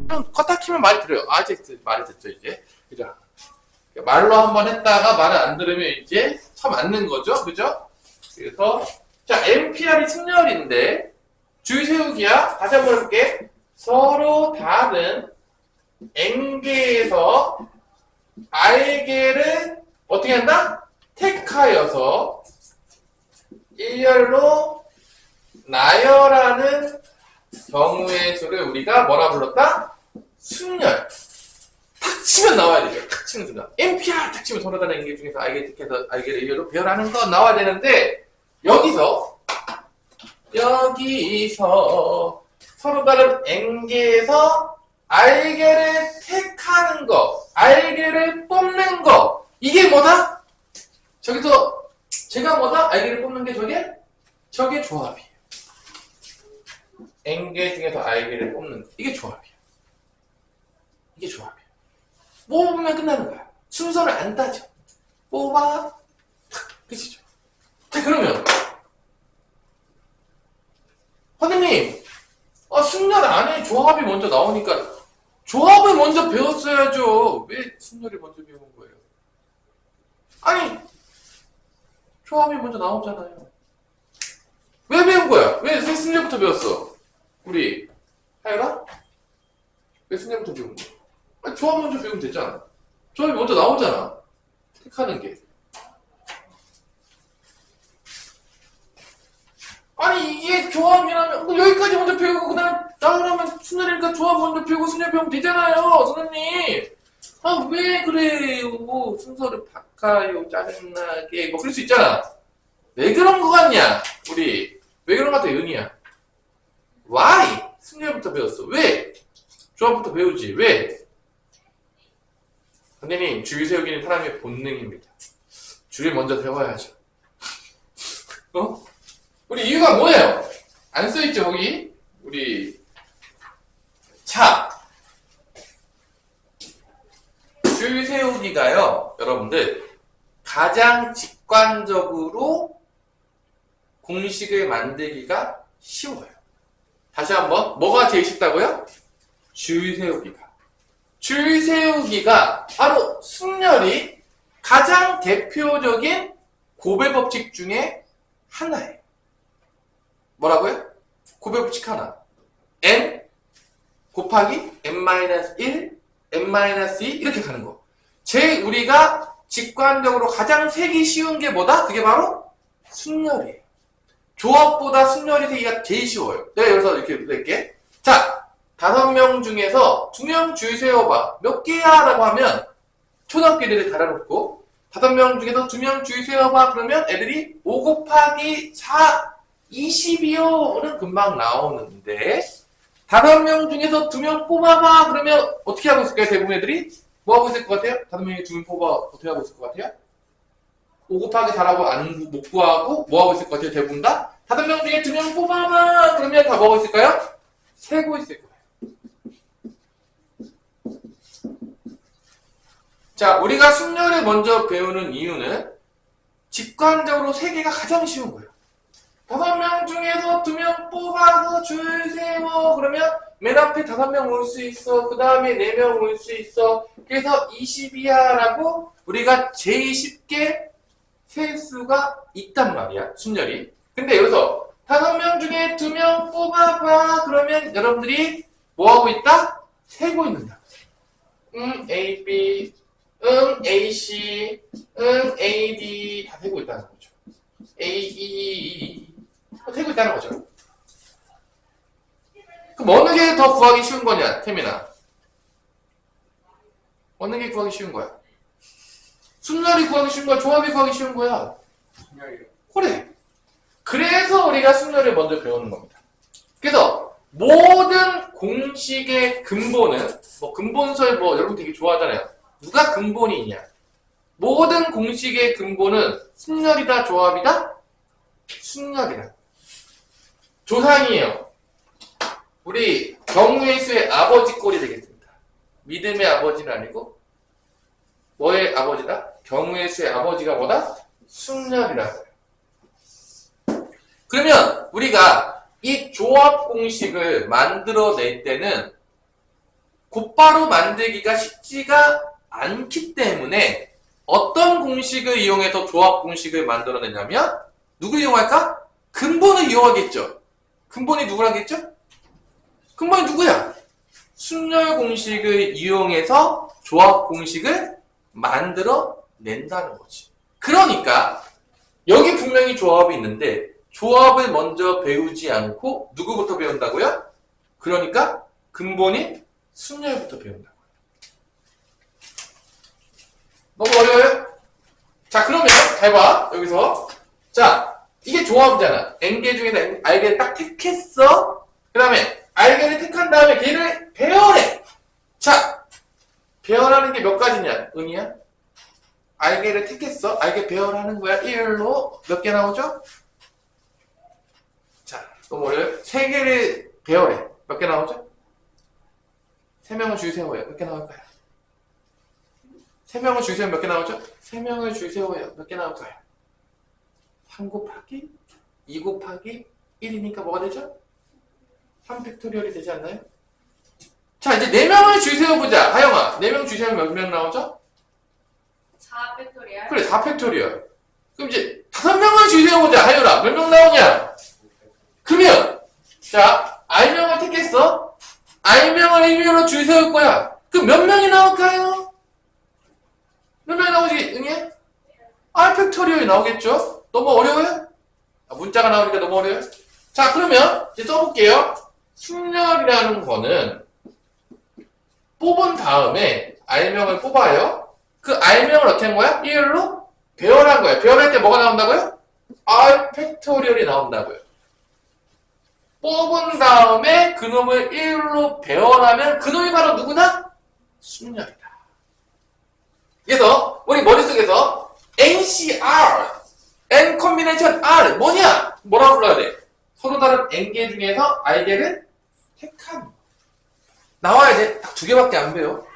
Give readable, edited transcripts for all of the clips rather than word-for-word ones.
껐다 키면 말이 들어요. 이제 말이 듣죠, 이제. 그죠? 말로 한번 했다가 말을 안 들으면 이제 처음 맞는 거죠. 그죠? 그래서, 자, MPR이 승렬인데, 줄 세우기야. 다시 한번 해볼게. 서로 다른 N개에서 R개를 어떻게 한다? 택하여서 일렬로 나열하는 경우의 수를 우리가 뭐라 불렀다? 승렬. 탁 치면 나와야 되죠. 탁 치면 된다. NPR 탁 치면 서로 다른 N개 중에서 R개 택해서 R개를 일렬로 배열하는 거 나와야 되는데 여기서 서로 다른 N개에서 R개를 택하는 거, R개를 뽑는 거 이게 뭐다? 저기서 제가 뭐다? R개를 뽑는 게 저게 조합이에요. N개 중에서 R개를 뽑는 거 이게 조합이에요. 이게 조합이에요. 뽑으면 끝나는 거야. 순서를 안 따져. 뽑아 탁 끝이죠. 자 그러면 선생님 승렬 안에 조합이 먼저 나오니까 조합을 먼저 배웠어야죠. 왜 승렬이 먼저 배운 거예요? 아니 조합이 먼저 나오잖아요. 왜 배운 거야? 왜 승렬부터 배웠어? 우리 하여가? 왜 승렬부터 배운 거야? 아니, 조합 먼저 배우면 됐잖아. 조합이 먼저 나오잖아. 택하는 게. 아니 이게 조합이라면 여기까지 먼저 배우고 그다음 나오려면 승렬이니까 조합 먼저 배우고 승렬 배우면 되잖아요. 선생님. 왜 그래요? 순서를 바꿔요. 짜증나게. 뭐 그럴 수 있잖아. 왜 그런 거 같냐? 우리 왜 그런 거 같아? 은희야. Why? 승렬부터 배웠어. 왜? 조합부터 배우지. 왜? 선생님 줄 세우기는 사람의 본능입니다. 줄을 먼저 세워야죠. 우리 이유가 뭐예요? 안 써있죠, 거기? 우리, 줄 세우기가요, 여러분들, 가장 직관적으로 공식을 만들기가 쉬워요. 다시 한번, 뭐가 제일 쉽다고요? 줄 세우기가. 줄 세우기가 바로 승렬이 가장 대표적인 고배 법칙 중에 하나예요. 뭐라고요? 고배 법칙 하나. n 곱하기 n-1, n-2 이렇게 가는 거. 제일 우리가 직관적으로 가장 세기 쉬운 게 뭐다? 그게 바로 승렬이에요. 조합보다 승렬이 세기가 제일 쉬워요. 내가 여기서 이렇게 낼게. 자, 5명 중에서 2명 줄 세워봐. 몇 개야? 라고 하면 초등학교 애들을 달아놓고 5명 중에서 2명 줄 세워봐. 그러면 애들이 5 곱하기 4 20이요는 금방 나오는데 5명 중에서 2명 뽑아봐 그러면 어떻게 하고 있을까요? 대부분 애들이 뭐 하고 있을 것 같아요? 5명에 2명 뽑아 어떻게 하고 있을 것 같아요? 5 곱하기 4라고 못 구하고 뭐 하고 있을 것 같아요? 대부분 다 5명 중에 2명 뽑아봐 그러면 다 뭐 하고 있을까요? 세고 있을 거예요. 자, 우리가 승렬을 먼저 배우는 이유는 직관적으로 세기가 가장 쉬운 거예요. 5명 중에서 2명 뽑아서 줄 세워. 그러면 맨 앞에 5명 올 수 있어. 그 다음에 4명 올 수 있어. 그래서 20이야 라고 우리가 제일 쉽게 셀 수가 있단 말이야. 승렬이. 근데 여기서 5명 중에 2명 뽑아봐. 그러면 여러분들이 뭐하고 있다? 세고 있는다. A, B, A, C, A, D 다 세고 있다는 거죠. A, E, 세고 있다는 거죠. 그럼 어느 게 더 구하기 쉬운 거냐, 태민아? 어느 게 구하기 쉬운 거야? 승렬이 구하기 쉬운 거야? 조합이 구하기 쉬운 거야? 승렬이요. 그래. 그래서 우리가 승렬을 먼저 배우는 겁니다. 그래서 모든 공식의 근본은 근본설 여러분 되게 좋아하잖아요. 누가 근본이 있냐? 모든 공식의 근본은 승렬이다, 조합이다? 승렬이다. 조상이에요. 우리 경우의 수의 아버지 꼴이 되겠습니다. 믿음의 아버지는 아니고 뭐의 아버지다? 경우의 수의 아버지가 뭐다? 승렬이라고요. 그러면 우리가 이 조합 공식을 만들어낼 때는 곧바로 만들기가 쉽지가 않기 때문에 어떤 공식을 이용해서 조합 공식을 만들어내냐면 누구 이용할까? 근본을 이용하겠죠. 근본이 누구라겠죠? 근본이 누구야? 순열 공식을 이용해서 조합 공식을 만들어낸다는 거지. 그러니까 여기 분명히 조합이 있는데 조합을 먼저 배우지 않고 누구부터 배운다고요? 그러니까 근본인 순열부터 배운다고요. 너무 어려워요? 자, 그러면 잘 봐. 여기서 자, 이게 조합이잖아. N개 중에서 R개를 딱 택했어. 그 다음에 R개를 택한 다음에 걔를 배열해. 자, 배열하는 게 몇 가지냐? 은희야? R개를 택했어. R개 배열하는 거야. 1로 몇 개 나오죠? 자, 너무 어려워요? 3개를 배열해. 몇 개 나오죠? 3명을 줄 세워요. 몇 개 나올까요? 3명을 줄 세우면 몇 개 나오죠? 3명을 줄 세워요. 몇 개 나올까요? 3 곱하기 2 곱하기 1이니까 뭐가 되죠? 3팩토리얼이 되지 않나요? 자, 이제 4명을 줄 세워보자. 하영아, 4명 줄 세우면 몇 명 나오죠? 4팩토리얼. 그래, 4팩토리얼. 그럼 이제 5명을 줄 세워보자. 하영아, 몇 명 나오냐? 그러면 자, R명을 택했어. R명을 A명으로 줄 세울 거야. 그럼 몇 명이 나올까요? 몇 명이 나오지, 응애? R팩토리얼이 나오겠죠? 너무 어려워요? 문자가 나오니까 너무 어려워요? 자, 그러면 이제 써볼게요. 순열이라는 거는 뽑은 다음에 R명을 뽑아요. 그 R명을 어떻게 한 거야? 1로 배열한 거야. 배열할 때 뭐가 나온다고요? R팩토리얼이 나온다고요. 뽑은 다음에 그놈을 1로 배열하면 그놈이 바로 누구나? 순열이다. 그래서 우리 머릿속에서 NCR, N 콤비네이션 R 뭐냐? 뭐라고 불러야 돼? 서로 다른 N개 중에서 R개를 택한 나와야 돼. 딱 2개밖에 안 배워.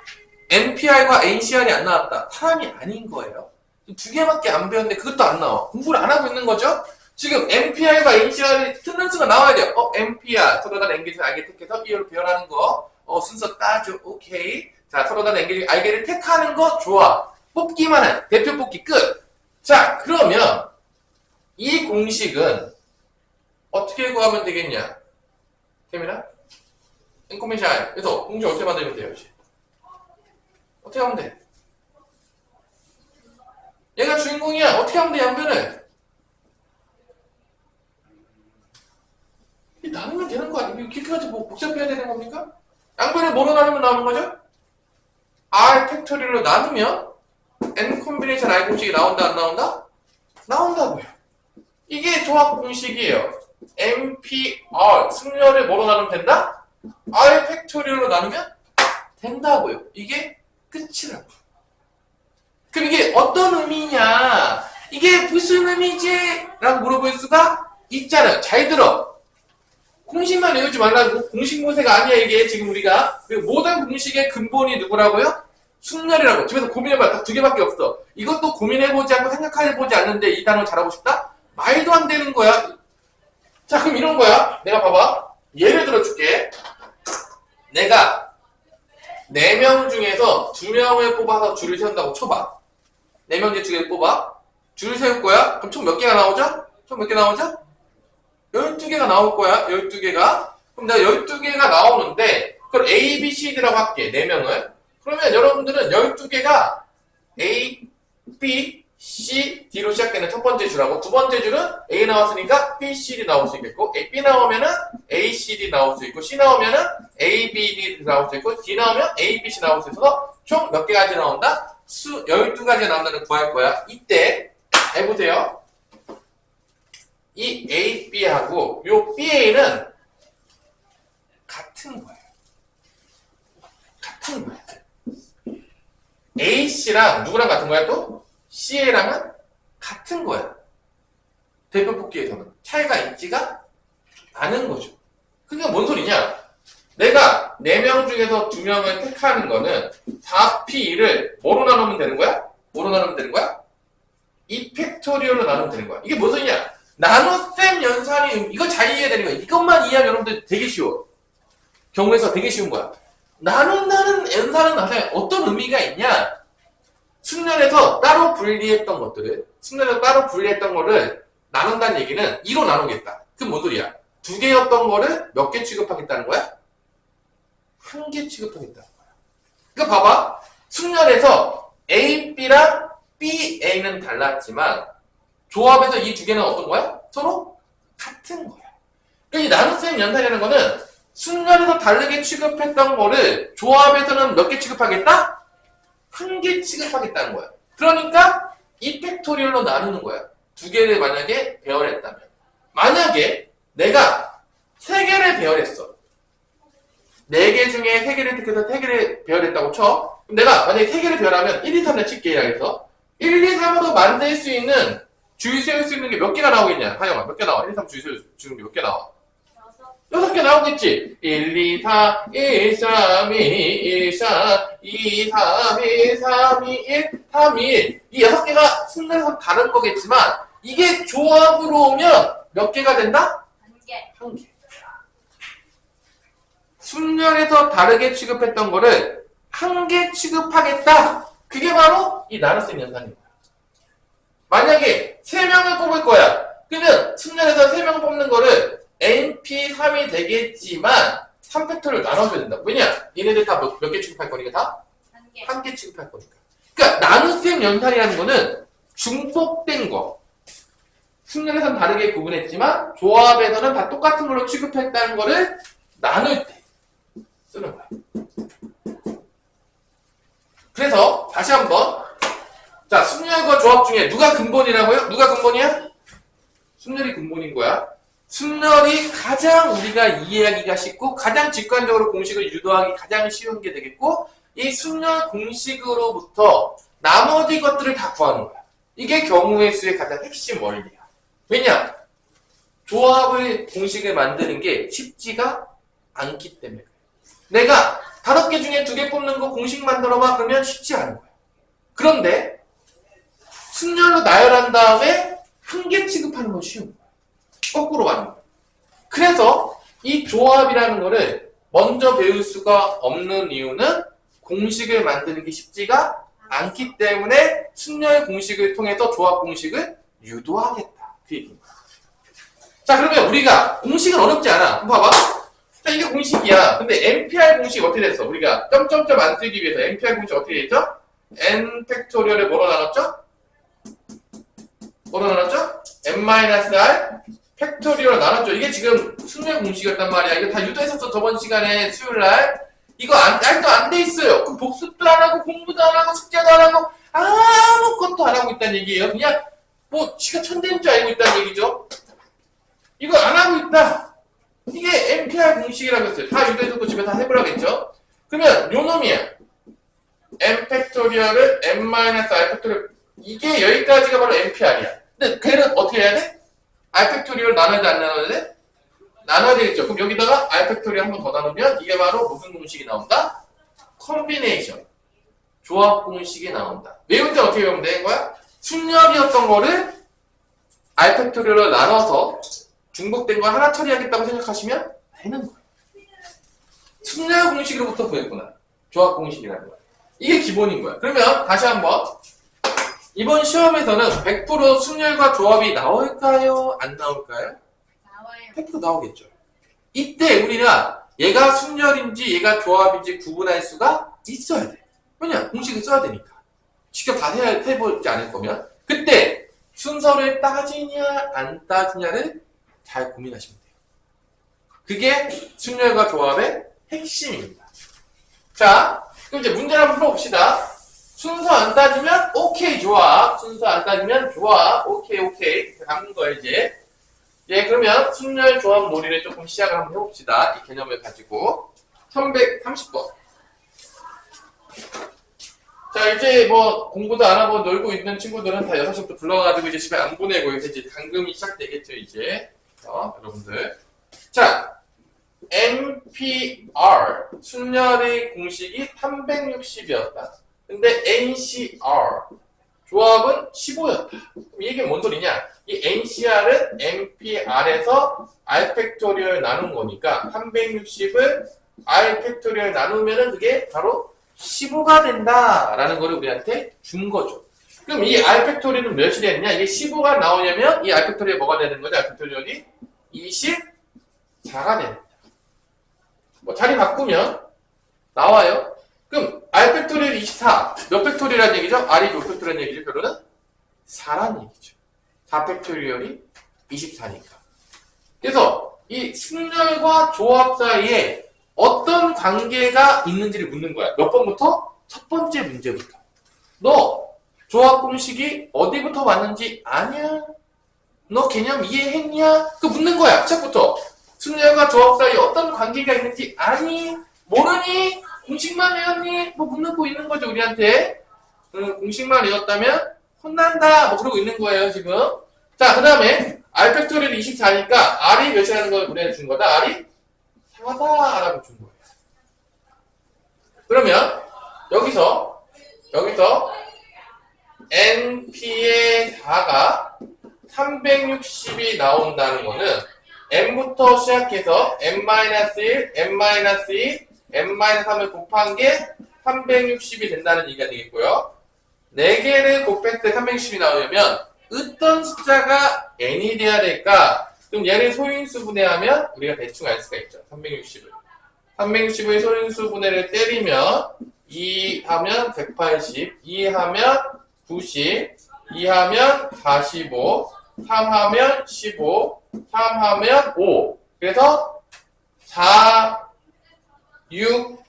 NPR과 NCR이 안 나왔다. 사람이 아닌 거예요. 2개밖에 안 배웠는데 그것도 안 나와. 공부를 안 하고 있는 거죠? 지금 NPR과 NCR이 틀린 수가 나와야 돼요. NPR 서로 다른 N개 중에 R개 택해서 2로 배열하는 거. 순서 따죠. 오케이. 자, 서로 다른 N개 중에 R개를 택하는 거 좋아. 뽑기만 해. 대표 뽑기 끝. 자, 그러면 이 공식은 어떻게 구하면 되겠냐? 태민아? 인코멘션. 그래서 공식 어떻게 만들면 돼요? 이제? 어떻게 하면 돼? 얘가 주인공이야. 어떻게 하면 돼, 양변을? 나누면 되는 거 아니에요? 이렇게까지 뭐 복잡해야 되는 겁니까? 양변을 뭐로 나누면 나오는 거죠? R 팩토리얼로 나누면 N 콤비네이션 I 공식이 나온다, 안 나온다? 나온다고요. 이게 조합 공식이에요. NPR, 승열을 뭐로 나누면 된다? R 팩토리얼로 나누면 된다고요. 이게 끝이라고. 그럼 이게 어떤 의미냐? 이게 무슨 의미지? 라고 물어볼 수가 있잖아요. 잘 들어. 공식만 외우지 말라고. 공식 모세가 아니야, 이게 지금 우리가. 모든 공식의 근본이 누구라고요? 순열이라고. 집에서 고민해봐. 딱 2개밖에 없어. 이것도 고민해보지 않고 생각해보지 않는데 이 단어 잘하고 싶다? 말도 안 되는 거야. 자, 그럼 이런 거야. 내가 봐봐. 예를 들어줄게. 내가 4명 중에서 2명을 뽑아서 줄을 세운다고 쳐봐. 4명 중에 2개 뽑아. 줄을 세울 거야. 그럼 총 몇 개가 나오죠? 총 몇 개 나오죠? 12개가 나올 거야. 12개가. 그럼 내가 12개가 나오는데 그걸 A, B, C, D라고 할게. 4명을. 그러면 여러분들은 12개가 A, B, C, D로 시작되는 첫 번째 줄하고 두 번째 줄은 A 나왔으니까 B, C, D 나올 수 있겠고 B 나오면은 A, C, D 나올 수 있고 C 나오면은 A, B, D 나올 수 있고 D 나오면 A, B, C 나올 수 있어서 총 몇 개까지 나온다? 12가지가 나온다는 구할 거야. 이때 해보세요. 이 A, B하고 요 BA는 같은 거예요. 같은 거야. A씨랑 누구랑 같은 거야 또? CA랑은 같은 거야. 대표 뽑기에서는 차이가 있지가 않은 거죠. 그게 뭔 소리냐? 내가 4명 중에서 2명을 택하는 거는 4P1을 뭐로 나누면 되는 거야? 뭐로 나누면 되는 거야? 2팩토리얼로 나누면 되는 거야. 이게 뭔 소리냐? 나눗셈 연산이 이거 잘 이해해야 되는 거야. 이것만 이해하면 여러분들 되게 쉬워. 경우에서 되게 쉬운 거야. 나눈다는 연산은 나중에 어떤 의미가 있냐? 순열에서 따로 분리했던 것들을, 순열에서 따로 분리했던 거를 나눈다는 얘기는 2로 나누겠다. 그럼 뭔 소리야? 2개였던 거를 몇 개 취급하겠다는 거야? 1개 취급하겠다는 거야. 그러니까 봐봐. 순열에서 A, B랑 B, A는 달랐지만 조합에서 이 2개는 어떤 거야? 서로 같은 거야. 그러니까 이 나눗셈 연산이라는 거는 순열에서 다르게 취급했던 거를 조합에서는 몇 개 취급하겠다? 1개 취급하겠다는 거야. 그러니까 이 팩토리얼로 나누는 거야. 2개를 만약에 배열했다면. 만약에 내가 3개를 배열했어. 4개 중에 3개를 택해서 3개를 배열했다고 쳐. 그럼 내가 만약에 3개를 배열하면 1, 2, 3을 칠게 해서 1, 2, 3으로 만들 수 있는 줄 세울 수 있는 게 몇 개가 나오겠냐? 하영아, 몇 개 나와? 1, 2, 3 줄 세우는 게 몇 개 나와? 6개 나오겠지? 1, 2, 4, 1, 3, 2, 1, 4, 2, 3, 1, 3, 2, 1, 3, 2, 1. 이 6개가 순서에서 다른 거겠지만, 이게 조합으로 오면 몇 개가 된다? 1개. 1개. 순열에서 다르게 취급했던 거를 1개 취급하겠다. 그게 바로 이 나눗셈 연산인 거야. 만약에 3명을 뽑을 거야. 그러면 순열에서 3명 뽑는 거를 NP3이 되겠지만 3팩토리를 나눠줘야 된다. 왜냐? 얘네들 다 몇 개 취급할 거니까 다? 1개. 1개 취급할 거니까. 그러니까 나눗셈 연산이라는 거는 중복된 거. 순열에서는 다르게 구분했지만 조합에서는 다 똑같은 걸로 취급했다는 거를 나눌 때 쓰는 거야. 그래서 다시 한번 자, 순열과 조합 중에 누가 근본이라고요? 누가 근본이야? 순열이 근본인 거야. 순열이 가장 우리가 이해하기가 쉽고 가장 직관적으로 공식을 유도하기 가장 쉬운 게 되겠고 이 순열 공식으로부터 나머지 것들을 다 구하는 거야. 이게 경우의 수의 가장 핵심 원리야. 왜냐? 조합을 공식을 만드는 게 쉽지가 않기 때문에 내가 5개 중에 2개 뽑는 거 공식 만들어봐 그러면 쉽지 않은 거야. 그런데 순열로 나열한 다음에 1개 취급하는 건 쉬운 거야. 거꾸로 가는 거야. 그래서 이 조합이라는 거를 먼저 배울 수가 없는 이유는 공식을 만드는 게 쉽지가 않기 때문에 순열 공식을 통해서 조합 공식을 유도하겠다. 그 얘기입니다. 자, 그러면 우리가 공식은 어렵지 않아. 한번 봐봐. 자, 이게 공식이야. 근데 NPR 공식 어떻게 됐어? 우리가 점점점 안 쓰기 위해서 NPR 공식 어떻게 됐죠? N 팩토리얼을 뭐로 나눴죠? 뭐로 나눴죠? N-R 팩토리얼로 나눴죠. 이게 지금 순열 공식이었단 말이야. 이거 다 유도했었어. 저번 시간에 수요일날. 이거 알도 안 돼 있어요. 그럼 복습도 안 하고 공부도 안 하고 숙제도 안 하고 아무것도 안 하고 있다는 얘기예요. 그냥 뭐 지가 천재인 줄 알고 있다는 얘기죠. 이거 안 하고 있다. 이게 NPR 공식이라고 했어요. 다 유도해서 집에 다 해보라고 했죠. 그러면 요 놈이야. N 팩토리얼을 N-R 팩토리얼 이게 여기까지가 바로 NPR이야. 근데 걔는 어떻게 해야 돼? R 팩토리얼 나눠야 돼? 안 나눠야 돼? 나눠야 되겠죠. 그럼 여기다가 R 팩토리얼 한 번 더 나누면 이게 바로 무슨 공식이 나온다? 컨비네이션. 조합 공식이 나온다. 외울 때 어떻게 외우면 되는 거야? 순열이었던 거를 R 팩토리얼로 나눠서 중복된 걸 하나 처리하겠다고 생각하시면 되는 거예요. 순열 공식으로부터 보였구나. 조합 공식이라는 거야. 이게 기본인 거야. 그러면 다시 한번 이번 시험에서는 100% 순열과 조합이 나올까요? 안 나올까요? 나와요. 100% 나오겠죠. 이때 우리가 얘가 순열인지 얘가 조합인지 구분할 수가 있어야 돼. 왜냐? 공식을 써야 되니까. 직접 다 해보지 않을 거면 그때 순서를 따지냐 안 따지냐를 잘 고민하시면 돼요. 그게 순열과 조합의 핵심입니다. 자, 그럼 이제 문제를 한번 풀어봅시다. 순서 안 따지면 오케이 조합, 순서 안 따지면 조합, 오케이 이렇게 가는 거예요 이제. 예, 그러면 순열 조합 놀이를 조금 시작을 한번 해봅시다. 이 개념을 가지고 1130번. 자, 이제 뭐 공부도 안 하고 놀고 있는 친구들은 다 6시부터 불러가지고 이제 집에 안 보내고 이제 당금이 시작되겠죠 이제. 여러분들. 자, NPR 순열의 공식이 360이었다. 근데 NCR 조합은 15였다. 그럼 이게 뭔 소리냐? 이 NCR은 NPR에서 R 팩토리얼 나눈 거니까 360을 R 팩토리얼 나누면은 그게 바로 15가 된다라는 거를 우리한테 준 거죠. 그럼 이 R 팩토리얼은 몇이 되느냐? 이게 15가 나오냐면 이 R 팩토리얼이 뭐가 되는 거죠? R 팩토리얼이 24가 됩니다. 뭐 자리 바꾸면 나와요. 그럼 R 팩토리얼 24. 몇 팩토리얼이라는 얘기죠? R이 몇 팩토리얼이라는 얘기죠? 결론은 4라는 얘기죠. 4 팩토리얼이 24니까. 그래서 이 승렬과 조합 사이에 어떤 관계가 있는지를 묻는 거야. 몇 번부터? 첫 번째 문제부터. 너 조합 공식이 어디부터 왔는지 아냐? 너 개념 이해했냐? 그 묻는 거야. 시작부터. 승렬과 조합 사이에 어떤 관계가 있는지 아니? 모르니? 공식만 외웠니? 뭐 묻고 있는 거죠, 우리한테. 공식만 외웠다면 혼난다. 뭐 그러고 있는 거예요, 지금. 자, 그 다음에 R 팩토리얼이 24니까 R이 몇이라는 걸 우리한테 준 거다. R이 4다라고 준 거예요. 그러면 여기서 NP의 4가 360이 나온다는 거는 N부터 시작해서 N-1, N-2, N-3을 곱한 게 360이 된다는 얘기가 되겠고요. 4개를 곱했을 때 360이 나오려면 어떤 숫자가 n이 돼야 될까? 그럼 얘를 소인수 분해하면 우리가 대충 알 수가 있죠. 360을 소인수 분해를 때리면 2 하면 180, 2 하면 90, 2 하면 45, 3 하면 15, 3 하면 5. 그래서 4, 6,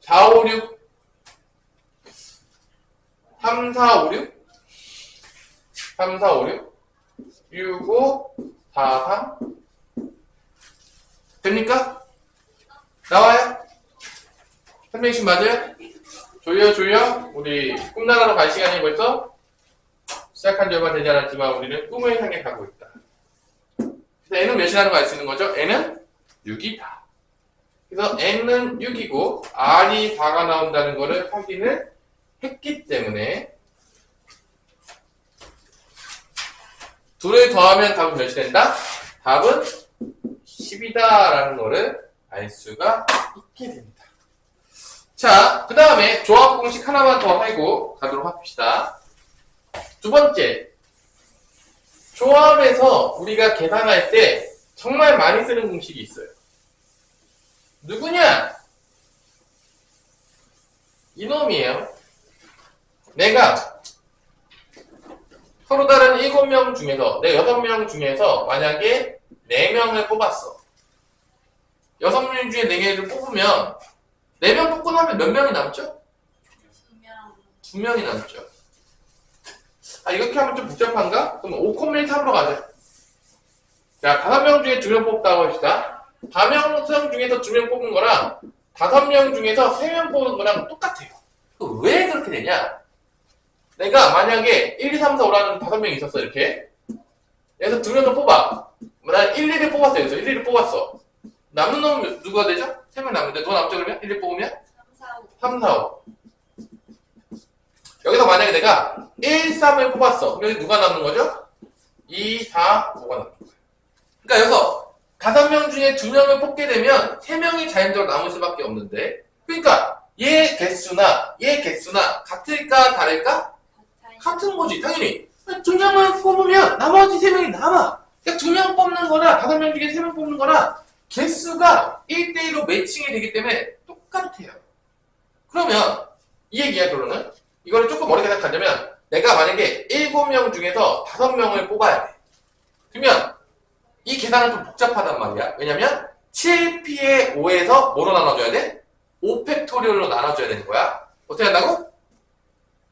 4, 5, 6, 3, 4, 5, 6? 3, 4, 5, 6, 6, 5, 4, 3. 됩니까? 나와요? 360 맞아요? 조여. 우리 꿈나라로 갈 시간이 벌써 시작한 지 얼마 되지 않았지만 우리는 꿈을 향해 가고 있다. 그래서 n은 몇이라는 거 알 수 있는 거죠? n은 6이다. 그래서 n은 6이고 r이 4가 나온다는 거를 확인을 했기 때문에 둘을 더하면 답은 몇이 된다? 답은 10이다 라는 거를 알 수가 있게 됩니다. 자, 그 다음에 조합 공식 하나만 더 하고 가도록 합시다. 두 번째, 조합에서 우리가 계산할 때 정말 많이 쓰는 공식이 있어요. 누구냐? 이놈이에요. 내가 서로 다른 7명 중에서, 내 6명 중에서 만약에 4명을 뽑았어. 6명 중에 4개를 뽑으면 4명 뽑고 나면 몇 명이 남죠? 2명이 남죠. 아, 이렇게 하면 좀 복잡한가? 그럼 5,3으로 가자. 자, 5명 중에 2명 뽑다고 합시다. 5명 중에서 2명 뽑은 거랑 5명 중에서 3명 뽑은 거랑 똑같아요. 왜 그렇게 되냐? 내가 만약에 1, 2, 3, 4, 5라는 5명이 있었어, 이렇게. 그래서 2명을 뽑아. 난 1, 2를 뽑았어, 여기서 1, 2를 뽑았어. 남는 놈은 누가 되죠? 3명 남는데, 누가 남죠, 그러면? 1, 2 뽑으면? 3, 4, 5. 여기서 만약에 내가 1, 3을 뽑았어. 그럼 여기 누가 남는 거죠? 2, 4, 5가 남는 거예요. 그러니까 여기서 5명 중에 2명을 뽑게 되면 3명이 자연적으로 남을 수밖에 없는데, 그러니까 얘 개수나 같을까 다를까? 같은 거지, 당연히. 2명을 뽑으면 나머지 3명이 남아. 그러니까 2명 뽑는 거나 5명 중에 3명 뽑는 거나 개수가 1대1로 매칭이 되기 때문에 똑같아요. 그러면 이 얘기야, 결론은. 이거를 조금 어렵게 생각하자면 내가 만약에 7명 중에서 5명을 뽑아야 돼. 그러면 이 계산은 좀 복잡하단 말이야. 왜냐면 7p의 5에서 뭐로 나눠줘야 돼? 5팩토리얼로 나눠줘야 되는 거야. 어떻게 한다고?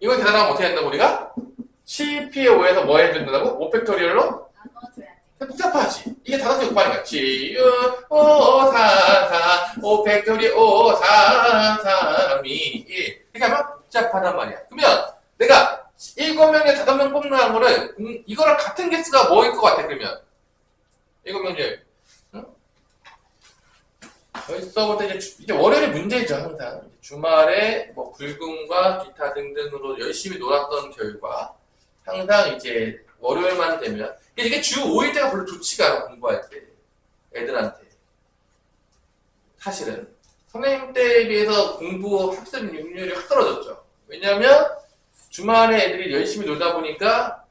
이걸 계산하면 어떻게 한다고 우리가? 7p의 5에서 뭐 해준다고? 5팩토리얼로? 나눠줘야 돼. 복잡하지. 이게 5개 곱하니까 7, 6, 5, 4, 4, 5팩토리얼 5, 4, 3, 2, 1 이렇게 하면 복잡하단 말이야. 그러면 내가 7명에 5명 뽑는 거를 이거랑 같은 개수가 뭐일 것 같아, 그러면? 7명 중에 응? 벌써부터 이제 월요일에 문제죠, 항상. 주말에 뭐 불금과 기타 등등으로 열심히 놀았던 결과 항상 이제 월요일만 되면 이게 주 5일 때가 별로 좋지가 않아, 공부할 때 애들한테 사실은. 선생님 때에 비해서 공부 학습 능률이 확 떨어졌죠. 왜냐면 주말에 애들이 열심히 놀다 보니까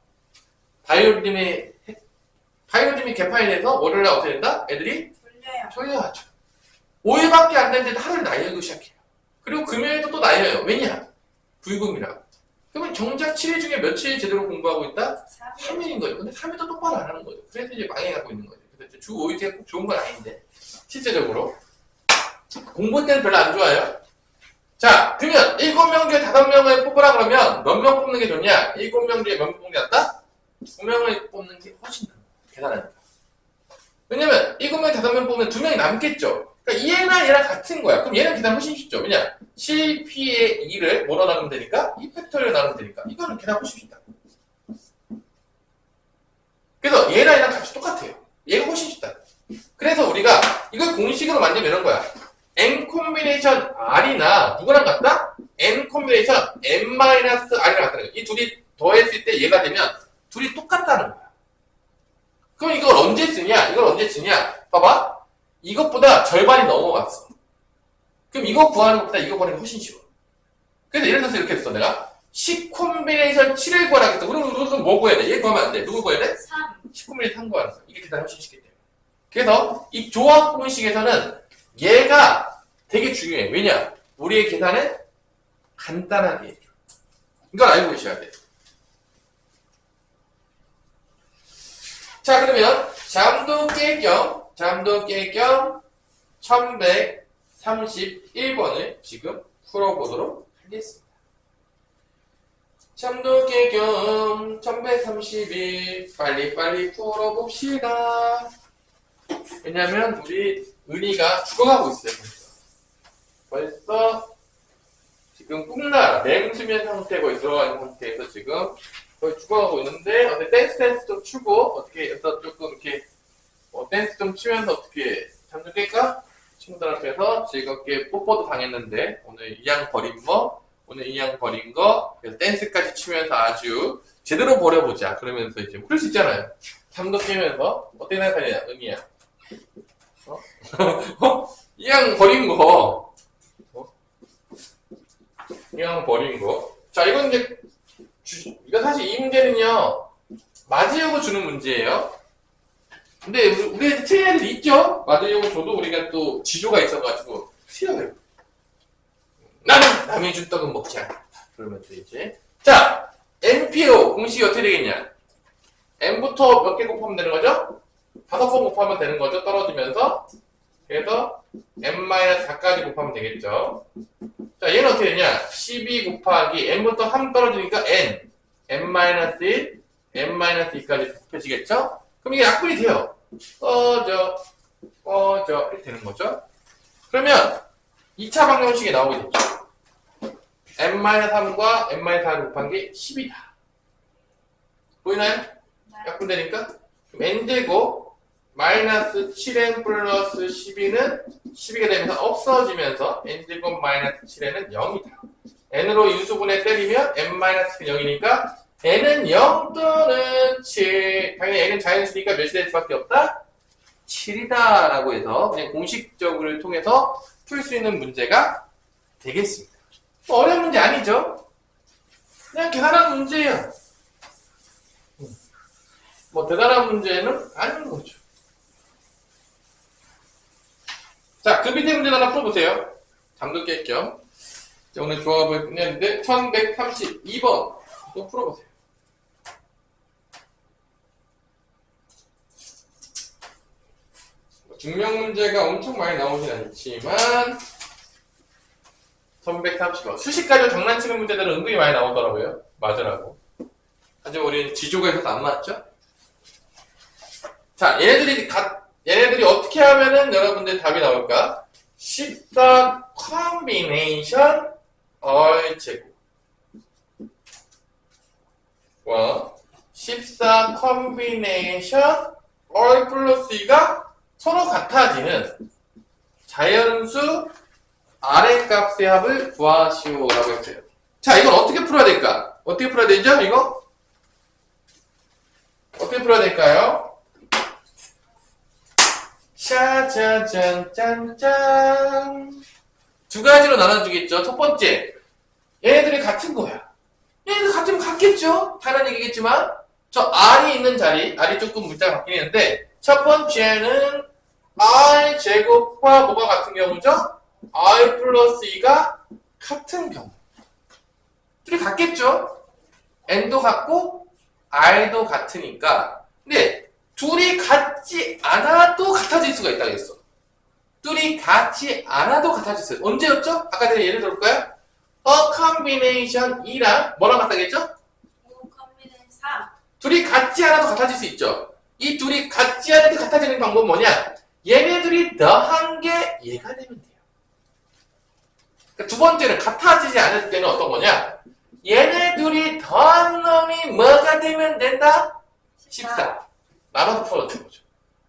바이오리듬이 개판이 돼서 월요일날 어떻게 된다? 애들이 졸려하죠. 5일밖에 안 됐는데 하루를 날리고 시작해요. 그리고 금요일도 또 날려요. 왜냐? 불금이라. 그러면 정작 7일 중에 며칠 제대로 공부하고 있다? 3일인 거죠. 근데 3일도 똑바로 안 하는 거죠. 그래서 이제 망해가고 있는 거죠. 그래서 주 5일째가 꼭 좋은 건 아닌데 실제적으로 공부 때는 별로 안 좋아요. 자, 그러면 7명 중에 5명을 뽑으라 그러면 몇 명 뽑는 게 좋냐? 7명 중에 몇 명 뽑는 게 낫다? 2명을 뽑는 게 훨씬 나아요. 계산하니까. 왜냐면 7명, 5명 뽑으면 2명이 남겠죠. 그러니까 얘나 얘랑 같은 거야. 그럼 얘는 계산 훨씬 쉽죠. 왜냐? 7p의 2를 뭐로 나누면 되니까? 2팩토리얼로 나누면 되니까. 이거는 계산 훨씬 쉽다. 그래서 얘랑 얘랑 값이 똑같아요. 얘가 훨씬 쉽다. 그래서 우리가 이걸 공식으로 만들면 이런 거야. n 콤비네이션 r이나 누구랑 같다? n 콤비네이션 n-r이랑 같다는 거야. 이 둘이 더했을 때 얘가 되면 둘이 똑같다는 거야. 그럼 이걸 언제 쓰냐? 이걸 언제 쓰냐? 봐봐. 이것보다 절반이 넘어갔어. 그럼 이거 구하는 것보다 이거 구하는 게 훨씬 쉬워. 그래서 예를 들어서 이렇게 했어. 내가 10 콤비네이션 7을 구하라겠다. 그럼 뭐 구해야 돼? 얘 구하면 안 돼. 누구 구해야 돼? 10 콤비네이션 3 구하는 거야. 이게 계산이 훨씬 쉽기 때문에. 그래서 이 조합 공식에서는 얘가 되게 중요해. 왜냐? 우리의 계산을 간단하게 해줘. 이걸 알고 계셔야 돼. 자, 그러면 잠도 깰 겸 1131번을 지금 풀어보도록 하겠습니다. 잠도 깰 겸 1131 빨리빨리 풀어봅시다. 왜냐면 우리 은희가 죽어가고 있어요. 벌써 지금 꿈나 맹수면 상태에 거의 들어가 있는 상태에서 지금 거의 죽어가고 있는데 어떻게 댄스 좀 추고 어떻게 해서 조금 이렇게 댄스 좀 추면서 어떻게 잠 좀 깰까? 친구들 앞에서 즐겁게 뽀뽀도 당했는데 오늘 이양 버린 거 그래서 댄스까지 추면서 아주 제대로 버려보자. 그러면서 이제 그럴 수 있잖아요. 잠도 깨면서 어떻게 생각하냐 은희야? 이양 버린 거 자, 이건 이제 이거 사실 이 문제는요 맞으려고 주는 문제예요. 근데 우리 틀린 애들이 있죠? 맞으려고 줘도 우리가 또 지조가 있어가지고 틀려요. 나는 남이 준 떡은 먹지 않아. 그러면서 이제 자 NPO 공식이 어떻게 되겠냐? N부터 몇 개 곱하면 되는 거죠? 5번 곱하면 되는 거죠? 떨어지면서 그래서 n-4까지 곱하면 되겠죠? 자, 얘는 어떻게 되냐? 12 곱하기 n부터 3 떨어지니까 n-1, n-2까지 곱해지겠죠? 그럼 이게 약분이 돼요. 꺼져 이렇게 되는 거죠? 그러면 2차 방정식이 나오게 됐죠? n-3과 n-4를 곱한 게 10이다. 보이나요? 약분되니까? 그럼 n제곱 마이너스 7n 플러스 12는 12가 되면서 없어지면서 n제곱 마이너스 7n은 0이다. n으로 인수분해 때리면 n-7는 0이니까 n은 0 또는 7. 당연히 n은 자연수니까 몇이 될 수밖에 없다? 7이다 라고 해서 그냥 공식적으로 통해서 풀 수 있는 문제가 되겠습니다. 어려운 문제 아니죠? 그냥 계산하는 문제예요. 뭐 대단한 문제는 아닌 거죠. 자, 그 밑에 문제 하나 풀어보세요. 잠도 깰 겸. 오늘 조합을 끝냈는데 1132번 또 풀어보세요. 증명 문제가 엄청 많이 나오진 않지만 1130번 수식 가지고 장난치는 문제들은 은근히 많이 나오더라고요. 맞으라고. 하지만 우리는 지조가 있어서 안 맞죠? 자, 얘네들이 어떻게 하면은 여러분들 답이 나올까? 14 콤비네이션 얼 제곱 와 14 콤비네이션 얼 플러스 2가 서로 같아지는 자연수 아래 값의 합을 구하시오 라고 했어요. 자, 이건 어떻게 풀어야 될까? 어떻게 풀어야 되죠? 이거? 어떻게 풀어야 될까요? 짜자잔 짠짠 두 가지로 나눠주겠죠. 첫 번째, 얘네들이 같은 거야. 얘네들 같으면 같겠죠? 당연한 얘기겠지만, 저 R이 있는 자리, R이 조금 문자가 바뀌는데, 첫 번째는 R 제곱과 뭐가 같은 경우죠? R 플러스 2가 같은 경우. 둘이 같겠죠? N도 같고, R도 같으니까. 근데, 둘이 같지 않아도 같아질 수가 있다고 했어. 둘이 같지 않아도 같아질 수 있어요. 언제였죠? 아까 전에 예를 들어볼까요? A combination 2랑 뭐랑 같다겠죠? 둘이 같지 않아도 같아질 수 있죠. 이 둘이 같지 않아도 같아지는 방법은 뭐냐? 얘네들이 더한 게 얘가 되면 돼요. 그러니까 두 번째는 같아지지 않을 때는 어떤 거냐? 얘네 둘이 더한 놈이 뭐가 되면 된다? 14. 나눠서 풀어도 되는 거죠.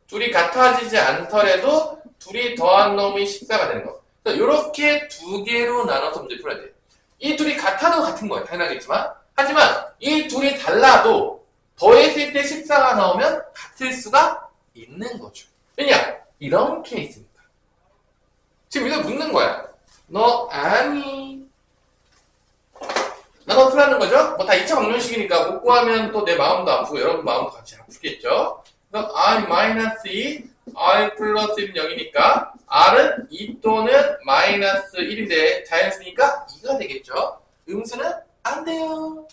둘이 같아지지 않더라도 둘이 더한 놈이 14가 되는 거. 이렇게 두 개로 나눠서 문제 풀어야 돼요. 이 둘이 같아도 같은 거예요. 당연하겠지만. 하지만 이 둘이 달라도 더했을 때 14가 나오면 같을 수가 있는 거죠. 왜냐? 이런 케이스니까. 지금 이걸 묻는 거야. 너 아니? 나눠 풀라는 거죠? 뭐 다 2차 방정식이니까 못 구하면 또 내 마음도 아프고 여러분 마음도 같이 아프겠죠? 그럼 R-2, R 플러스 1은 0이니까 R은 2 또는 마이너스 1인데 자연수니까 2가 되겠죠? 음수는 안 돼요.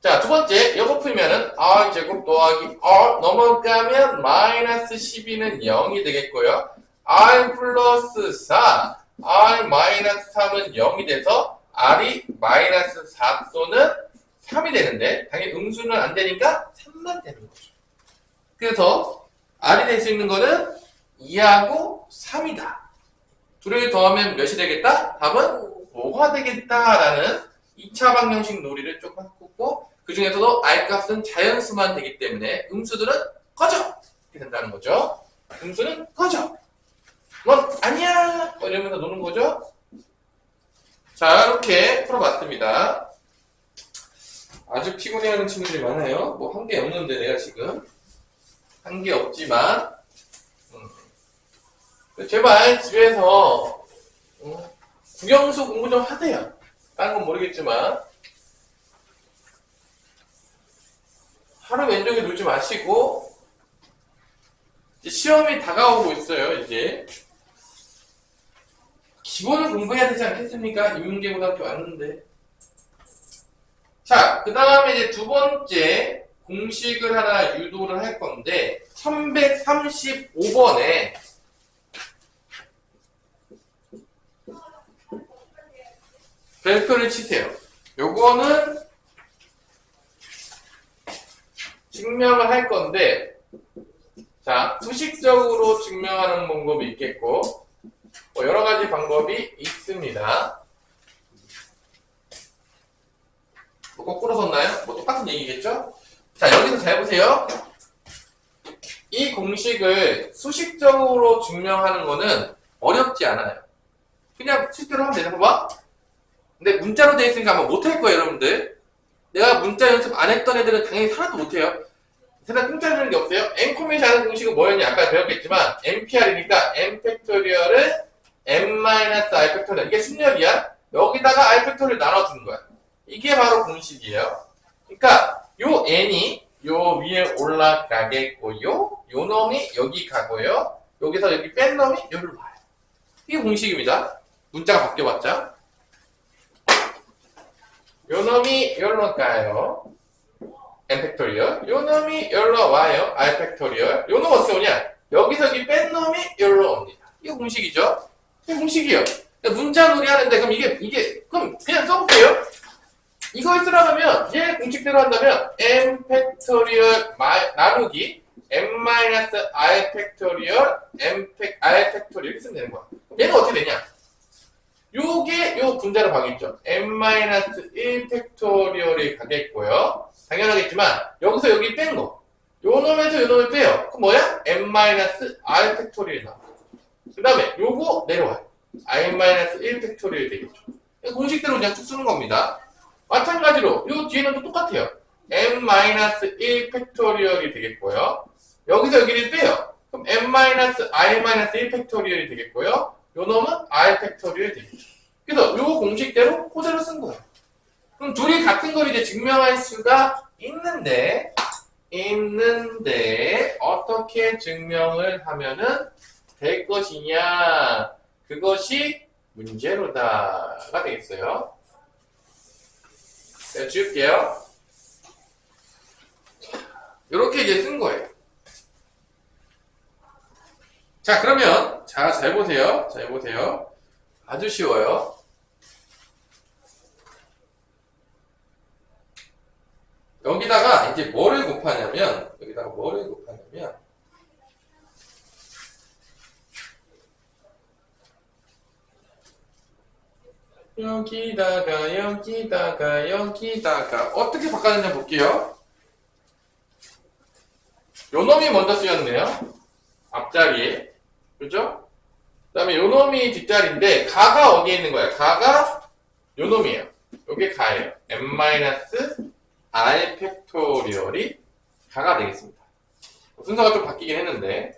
자, 두 번째, 이거 풀면은 R 제곱 더하기 R 넘어가면 마이너스 12는 0이 되겠고요. R 플러스 4, R 마이너스 3은 0이 돼서 R이 마이너스 4 또는 3이 되는데 당연히 음수는 안 되니까 3만 되는 거죠. 그래서 R이 될 수 있는 거는 2하고 3이다. 둘을 더하면 몇이 되겠다? 답은 5가 되겠다라는 2차 방정식 놀이를 조금 해보고 그 중에서도 R 값은 자연수만 되기 때문에 음수들은 꺼져! 이렇게 된다는 거죠. 음수는 꺼져! 넌 아니야! 이러면서 노는 거죠. 자, 이렇게 풀어봤습니다. 아주 피곤해하는 친구들이 많아요. 뭐 한 게 없는데 내가 지금 한 게 없지만 제발 집에서 국영수 공부 좀 하세요. 다른 건 모르겠지만 하루 왼쪽에 놀지 마시고 이제 시험이 다가오고 있어요. 이제 기본을 공부해야 되지 않겠습니까? 인문계고등학교 왔는데. 자, 그 다음에 이제 두 번째 공식을 하나 유도를 할 건데 1135번에 별표를 치세요. 요거는 증명을 할 건데 자, 수식적으로 증명하는 방법이 있겠고 뭐 여러 가지 방법이 있습니다. 뭐 거꾸로 썼나요? 뭐 똑같은 얘기겠죠? 자, 여기서 잘 보세요. 이 공식을 수식적으로 증명하는 거는 어렵지 않아요. 그냥 실제로 하면 되는 거 봐. 근데 문자로 되어 있으니까 아마 못할 거예요, 여러분들. 내가 문자 연습 안 했던 애들은 당연히 하나도 못해요. 세상 공짜 주는 게 없어요. N코밋이 하는 공식은 뭐였냐? 아까 배웠겠지만 NPR이니까 N 팩토리얼을 N-R 팩토리얼. 이게 순열이야. 여기다가 R 팩토리얼 나눠주는 거야. 이게 바로 공식이에요. 그러니까 요 N이 요 위에 올라가겠고요. 요 놈이 여기 가고요. 여기서 여기 뺀 놈이 여기로 와요. 이게 공식입니다. 문자가 바뀌어봤자. 요 놈이 여기로 가요. N 팩토리얼. 요 놈이 여기로 와요. R 팩토리얼. 요 놈 어떻게 오냐? 여기서 여기 뺀 놈이 여기로 옵니다. 이게 공식이죠? 이게 공식이에요. 문자 놀이 하는데 그럼 이게 그럼 그냥 써볼게요. 이걸 쓰라면 얘 공식대로 한다면 M 팩토리얼 나누기 M-R 팩토리얼 R 팩토리얼 이렇게 쓰면 되는 거야. 얘는 어떻게 되냐? 요게 요 분자로 가겠죠. M-1 팩토리얼이 가겠고요. 당연하겠지만 여기서 여기 뺀 거. 요 놈에서 요 놈을 빼요. 그럼 뭐야? M-R 팩토리얼이 나와. 그 다음에 요거 내려와요. R-1 팩토리얼이 되겠죠. 공식대로 그냥 쭉 쓰는 겁니다. 마찬가지로 요 뒤에는 또 똑같아요. M-1 팩토리얼이 되겠고요. 여기서 여기를 빼요. 그럼 M-R-1 팩토리얼이 되겠고요. 요 놈은 r 팩토리얼 되겠죠. 그래서 요 공식대로 그대로 쓴 거예요. 그럼 둘이 같은 걸 이제 증명할 수가 있는데 어떻게 증명을 하면은 될 것이냐, 그것이 문제로다가 되겠어요. 제가 지울게요. 이렇게 이제 쓴 거예요. 자, 그러면 잘 보세요. 잘 보세요. 아주 쉬워요. 여기다가 이제 뭐를 곱하냐면 여기다가 어떻게 바꿔야 볼게요. 요 놈이 먼저 쓰였네요. 앞자리에. 그죠? 그 다음에 요 놈이 뒷자리인데 가가 어디에 있는 거야? 가가 요 놈이에요. 요게 가예요. n-r 팩토리얼이 가가 되겠습니다. 순서가 좀 바뀌긴 했는데.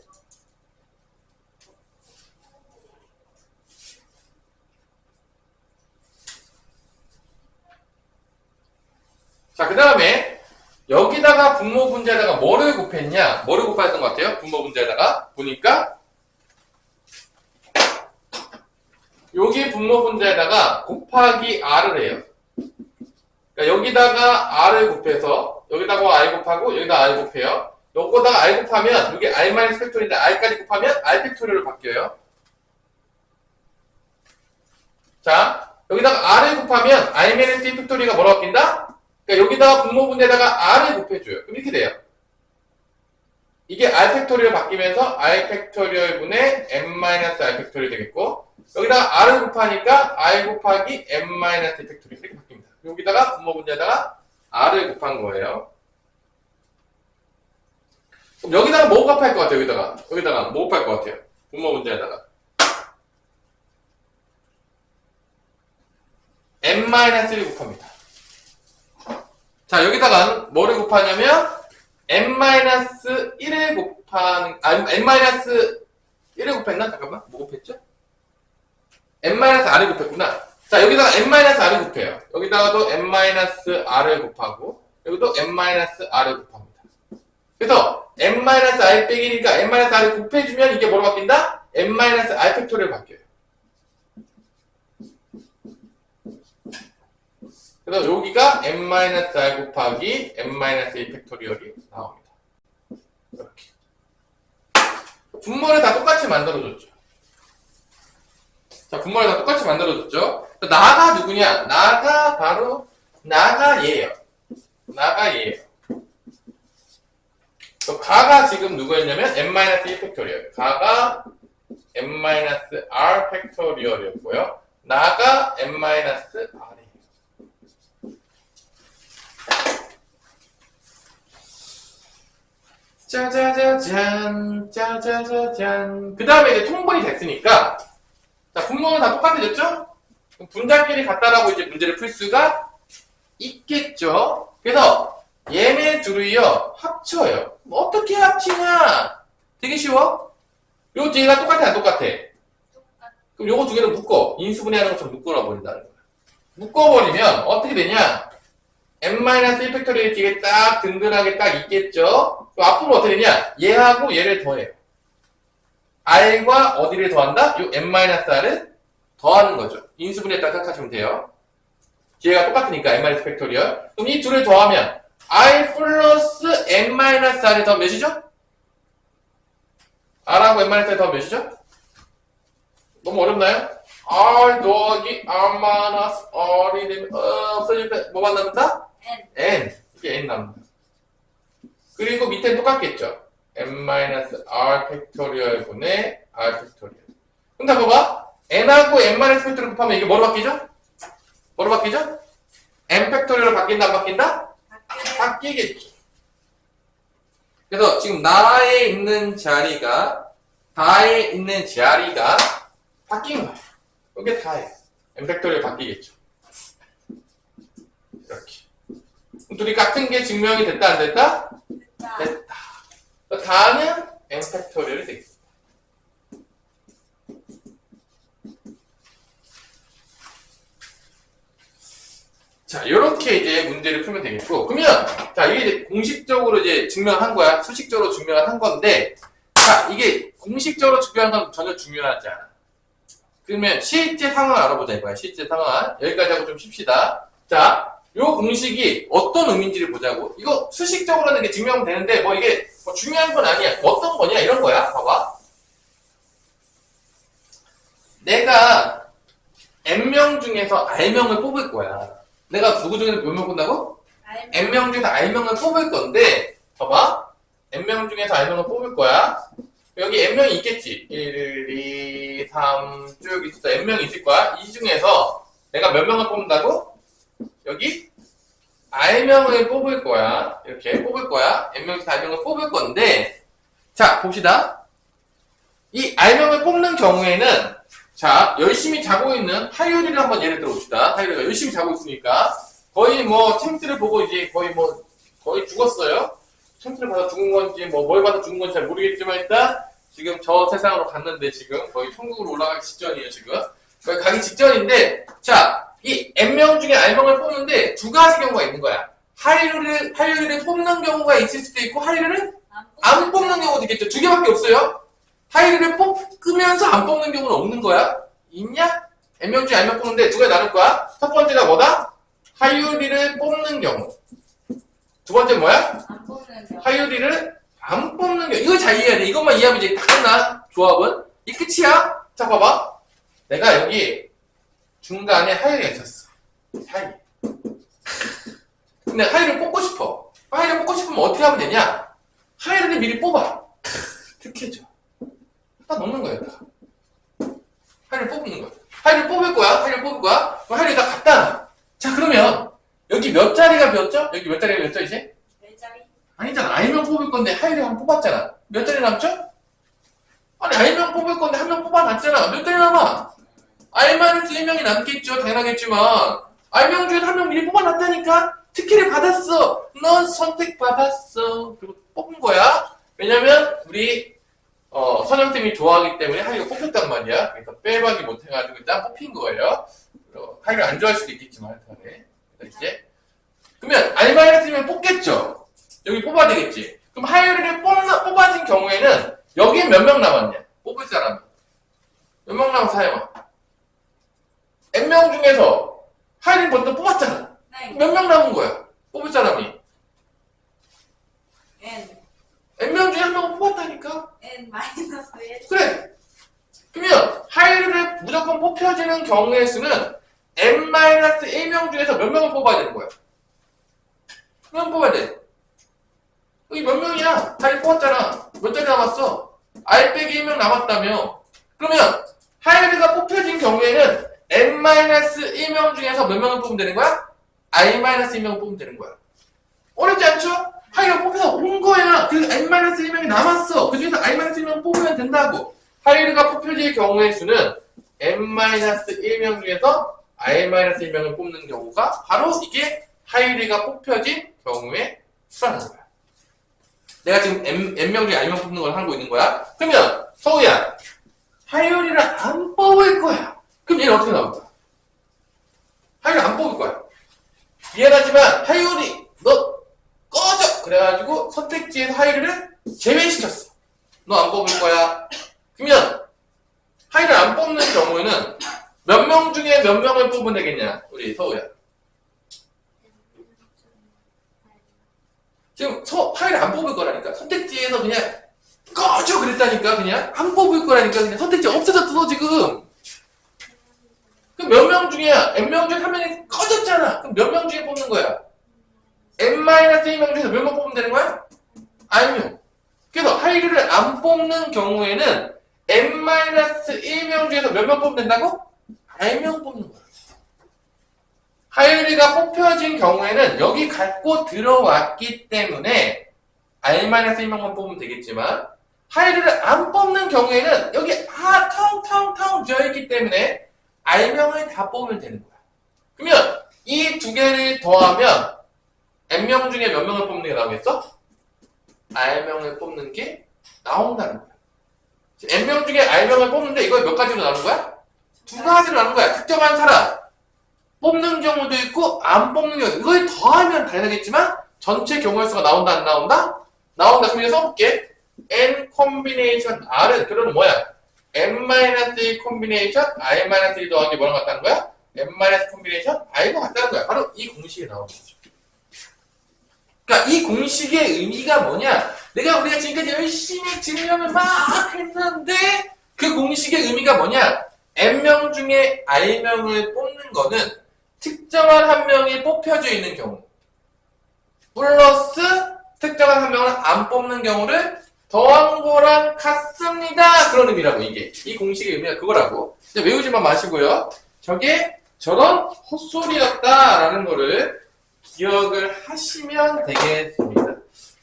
자, 그 다음에 여기다가 분모 분자에다가 뭐를 곱했냐? 뭐를 곱했던 것 같아요? 분모 분자에다가 보니까 여기 분모 분자에다가 곱하기 r을 해요. 그러니까 여기다가 r을 곱해서 여기다가 r 곱하고 여기다 r 곱해요. 요거다가 r 곱하면 이게 r 마이너스 팩토리인데 r까지 곱하면 r 팩토리얼로 바뀌어요. 자, 여기다가 r을 곱하면 r 마이너스 팩토리가 뭐라고 바뀐다? 그러니까 여기다가 분모 분자에다가 r을 곱해줘요. 그럼 이렇게 돼요. 이게 r 팩토리얼 바뀌면서 r 팩토리얼 분의 n-r 팩토리얼 되겠고, 여기다가 r을 곱하니까 r 곱하기 n-r 팩토리얼 이렇게 바뀝니다. 여기다가 분모 분자에다가 r을 곱한 거예요. 그럼 여기다가 뭐 곱할 것 같아요? 여기다가 뭐 곱할 것 같아요? 분모 분자에다가 n-1을 곱합니다. 자, 여기다가 뭐를 곱하냐면 n-1을 곱하는, n-1을 곱했나? 잠깐만, 뭐 곱했죠? n-r을 곱했구나. 자, 여기다가 n-r을 곱해요. 여기다가도 n-r을 곱하고, 여기도 n-r을 곱합니다. 그래서 n-r 빼기니까 n-r을 곱해주면 이게 뭐로 바뀐다? n-r 팩토리얼 바뀌어요. 그래서 여기가 n-r 곱하기 n-a 팩토리얼이 나옵니다. 이렇게. 분모를 다 똑같이 만들어줬죠. 자, 분모를 다 똑같이 만들어줬죠. 나가 누구냐? 나가 바로, 나가 얘예요. 가가 지금 누구였냐면 n-1 팩토리얼. 가가 n-r 팩토리얼이었고요. 나가 n-r이에요. 짜자자잔. 그 다음에 이제 통분이 됐으니까, 자, 분모는 다 똑같아졌죠? 분자끼리 같다라고 이제 문제를 풀 수가 있겠죠? 그래서 얘네 둘이요, 합쳐요. 어떻게 합치냐? 되게 쉬워. 요 뒤가 똑같아, 안 똑같아? 그럼 요거 두 개를 묶어. 인수분해하는 것처럼 묶어놔 버린다는 거야. 묶어버리면 어떻게 되냐? n-1 팩토리얼 뒤에 딱 든든하게 딱 있겠죠? 그럼 앞으로 어떻게 되냐? 얘하고 얘를 더해요. r과 어디를 더한다? 요 n-r을 더하는 거죠. 인수분해했다 생각하시면 돼요. 뒤에가 똑같으니까 n-1 팩토리얼. 그럼 이 둘을 더하면 r 플러스 n-r이 더 몇이죠? r하고 n-r이 더 몇이죠? 너무 어렵나요? r 더하기 r 마이너스 r이 되면 없어질 때 뭐만 남는다? n. 이게 n 남는다. 그리고 밑에는 똑같겠죠? n-r 팩토리얼 분의 r 팩토리얼. 그럼 다 봐봐. n하고 n-r 팩토리얼 곱하면 이게 뭐로 바뀌죠? n 팩토리얼로 바뀐다, 안 바뀐다? 바뀌겠죠. 그래서 지금 나에 있는 자리가 바뀐 거예요. 이게 다예요. n 팩토리얼 바뀌겠죠. 이렇게. 둘이 같은 게 증명이 됐다, 안 됐다? 됐다. 다는 n 팩토리얼이 되겠습니다. 자, 이렇게 이제 문제를 풀면 되겠고, 그러면, 자, 이게 이제 공식적으로 이제 증명한 거야. 수식적으로 증명한 건데, 자, 이게 공식적으로 증명한 건 전혀 중요하지 않아. 그러면 실제 상황을 알아보자 이거야. 실제 상황. 여기까지 하고 좀 쉽시다. 자, 요 공식이 어떤 의미인지를 보자고. 이거 수식적으로는 이게 증명하면 되는데, 뭐 이게 뭐 중요한 건 아니야. 어떤 거냐? 이런 거야. 봐봐. 내가 N명 중에서 R명을 뽑을 거야. 내가 누구 중에서 몇 명 뽑는다고? N명 중에서 R명을 뽑을 건데, 봐봐. N명 중에서 R명을 뽑을 거야. 여기 N명이 있겠지. 1, 2, 3 쭉 있어. N명이 있을 거야. 이 중에서 내가 몇 명을 뽑는다고? 여기 R명을 뽑을 거야. 이렇게 뽑을 거야. N명에서 R명을 뽑을 건데, 자, 봅시다. 이 R명을 뽑는 경우에는, 자, 열심히 자고 있는 하율이를 한번 예를 들어 봅시다. 하율이가 열심히 자고 있으니까, 거의 뭐, 챔스를 보고 이제 거의 죽었어요. 챔스를 받아 죽은 건지, 뭘 받아 죽은 건지 잘 모르겠지만, 일단, 지금 저 세상으로 갔는데, 지금 거의 천국으로 올라가기 직전이에요, 지금. 거의 가기 직전인데, 자, 이 N명 중에 R명을 뽑는데, 두 가지 경우가 있는 거야. 하율이를 뽑는 경우가 있을 수도 있고, 하율이를 안 뽑는 경우도 있겠죠. 두 개밖에 없어요. 하율이를 뽑으면서 안 뽑는 경우는 없는 거야. 있냐? N명 중에 R명 뽑는데 두 가지 나눌 거야. 첫 번째가 뭐다? 하율이를 뽑는 경우. 두 번째는 뭐야? 안 뽑는 경우. 하율이를 안 뽑는 경우. 이거 잘 이해해야 돼. 이것만 이해하면 이제 다 끝나. 조합은. 이 끝이야. 자, 봐봐. 내가 여기 중간에 하율이가 있었어. 하율이. 근데 하율이를 뽑고 싶어. 하율이를 뽑고 싶으면 어떻게 하면 되냐? 하율이를 미리 뽑아. 특혜죠. 딱 넣는 거야, 다. 하율을 뽑는 거야. 하율을 뽑을 거야. 하율을 뽑을 거야. 그럼 하율이 다 갖다 놔. 자, 그러면 여기 몇 자리가 몇 점? 여기 몇 자리가 몇 점 이제? 네 자리. 아니잖아. R명 뽑을 건데 하율이 한 번 뽑았잖아. 몇 자리 남죠? 아니, R명 뽑을 건데 한 명 뽑아놨잖아. 몇 자리 남아? R-1명이 남겠죠. 당연하겠지만 R명 중에 한 명 미리 뽑아놨다니까? 특혜를 받았어. 넌 선택받았어. 그리고 뽑은 거야. 왜냐면 우리 선영팀이 좋아하기 때문에 하율이가 뽑혔단 말이야. 그러니까 빼박이 못해가지고 일단 뽑힌 거예요. 하율이 안 좋아할 수도 있겠지만 하여튼에. 이제 그러면 R-1면 뽑겠죠. 여기 뽑아야 되겠지. 그럼 하율이를 뽑아진 경우에는 여기에 몇 명 남았냐? 뽑을 사람이 몇 명 남았어? 하율아. N명 중에서 하율이 먼저 뽑았잖아. 네. 몇 명 남은 거야? 뽑을 사람이 N. N명 중에 한 명은 뽑았다니까? N 마이너스 1. 그래. 그러면 하율이를 무조건 뽑혀지는 경우의 수는 N-1명 중에서 몇 명을 뽑아야 되는 거야? 몇 명 뽑아야 돼? 여기 몇 명이야? 하율이 뽑았잖아. 몇 자리 남았어? R 빼기 1명 남았다며. 그러면 하율이가 뽑혀진 경우에는 N-1명 중에서 몇 명을 뽑으면 되는 거야? R-1명을 뽑으면 되는 거야. 어렵지 않죠? 하율이가 뽑혀서 온 거야. 그래서 N-1명이 남았어. 그 중에서 R-1명 뽑으면 된다고. 하율이가 뽑혀질 경우의 수는 N-1명 중에서 R-1명을 뽑는 경우가 바로 이게 하율이가 뽑혀진 경우의 수라는 거야. 내가 지금 N명 중에 R명 뽑는 걸 하고 있는 거야. 그러면 서우야, 하율이를 안 뽑을 거야. 그럼 얘는 어떻게 나올 거야? 하율이 안 뽑을 거야. 미안하지만 하율이 너 꺼져! 그래가지고 선택지에서 하율이를 제외시켰어. 너 안 뽑을 거야. 그러면 하율을 안 뽑는 경우에는 몇 명 중에 몇 명을 뽑으면 되겠냐? 우리 서우야. 지금 하율을 안 뽑을 거라니까. 선택지에서 그냥 꺼져! 그랬다니까. 그냥 안 뽑을 거라니까. 그냥 선택지 없어졌어 지금. 그럼 몇 명 중에야? N명 중에 한 명이 꺼졌잖아. 그럼 몇 명 중에 뽑는 거야? N-1명 중에서 몇 명 뽑으면 되는 거야? R명. 그래서 하율이를 안 뽑는 경우에는 N-1명 중에서 몇 명 뽑으면 된다고? R명 뽑는 거야. 하율이가 뽑혀진 경우에는 여기 갖고 들어왔기 때문에 R-1명만 뽑으면 되겠지만 하율이를 안 뽑는 경우에는 여기 텅텅텅 비어있기 때문에 R명을 다 뽑으면 되는 거야. 그러면 이 두 개를 더하면 N명 중에 몇 명을 뽑는 게 나오겠어? R명을 뽑는 게 나온다는 거야. N명 중에 R명을 뽑는데 이걸 몇 가지로 나눈 거야? 두 가지로 나눈 거야. 특정한 사람 뽑는 경우 경우도 있고 안 뽑는 경우도 있고 이걸 더하면 당연하겠지만 전체 경우의 수가 나온다 안 나온다? 나온다. 그럼 이제 써볼게. n 콤비네이션 r은 그러면 뭐야? n-1 콤비네이션 i-1 더하기 뭐랑 같다는 거야? n- 콤비네이션 i가 같다는 거야. 바로 이 공식이 나오는 거죠. 그러니까 이 공식의 의미가 뭐냐? 우리가 지금까지 열심히 증명을 막 했는데 그 공식의 의미가 뭐냐? n명 중에 i명을 뽑는 거는 특정한 한 명이 뽑혀져 있는 경우 플러스 특정한 한 명을 안 뽑는 경우를 더한 거랑 같습니다. 그런 의미라고 이게. 이 공식의 의미가 그거라고. 이제 외우지만 마시고요. 저게 저런 헛소리였다라는 거를 기억을 하시면 되겠습니다.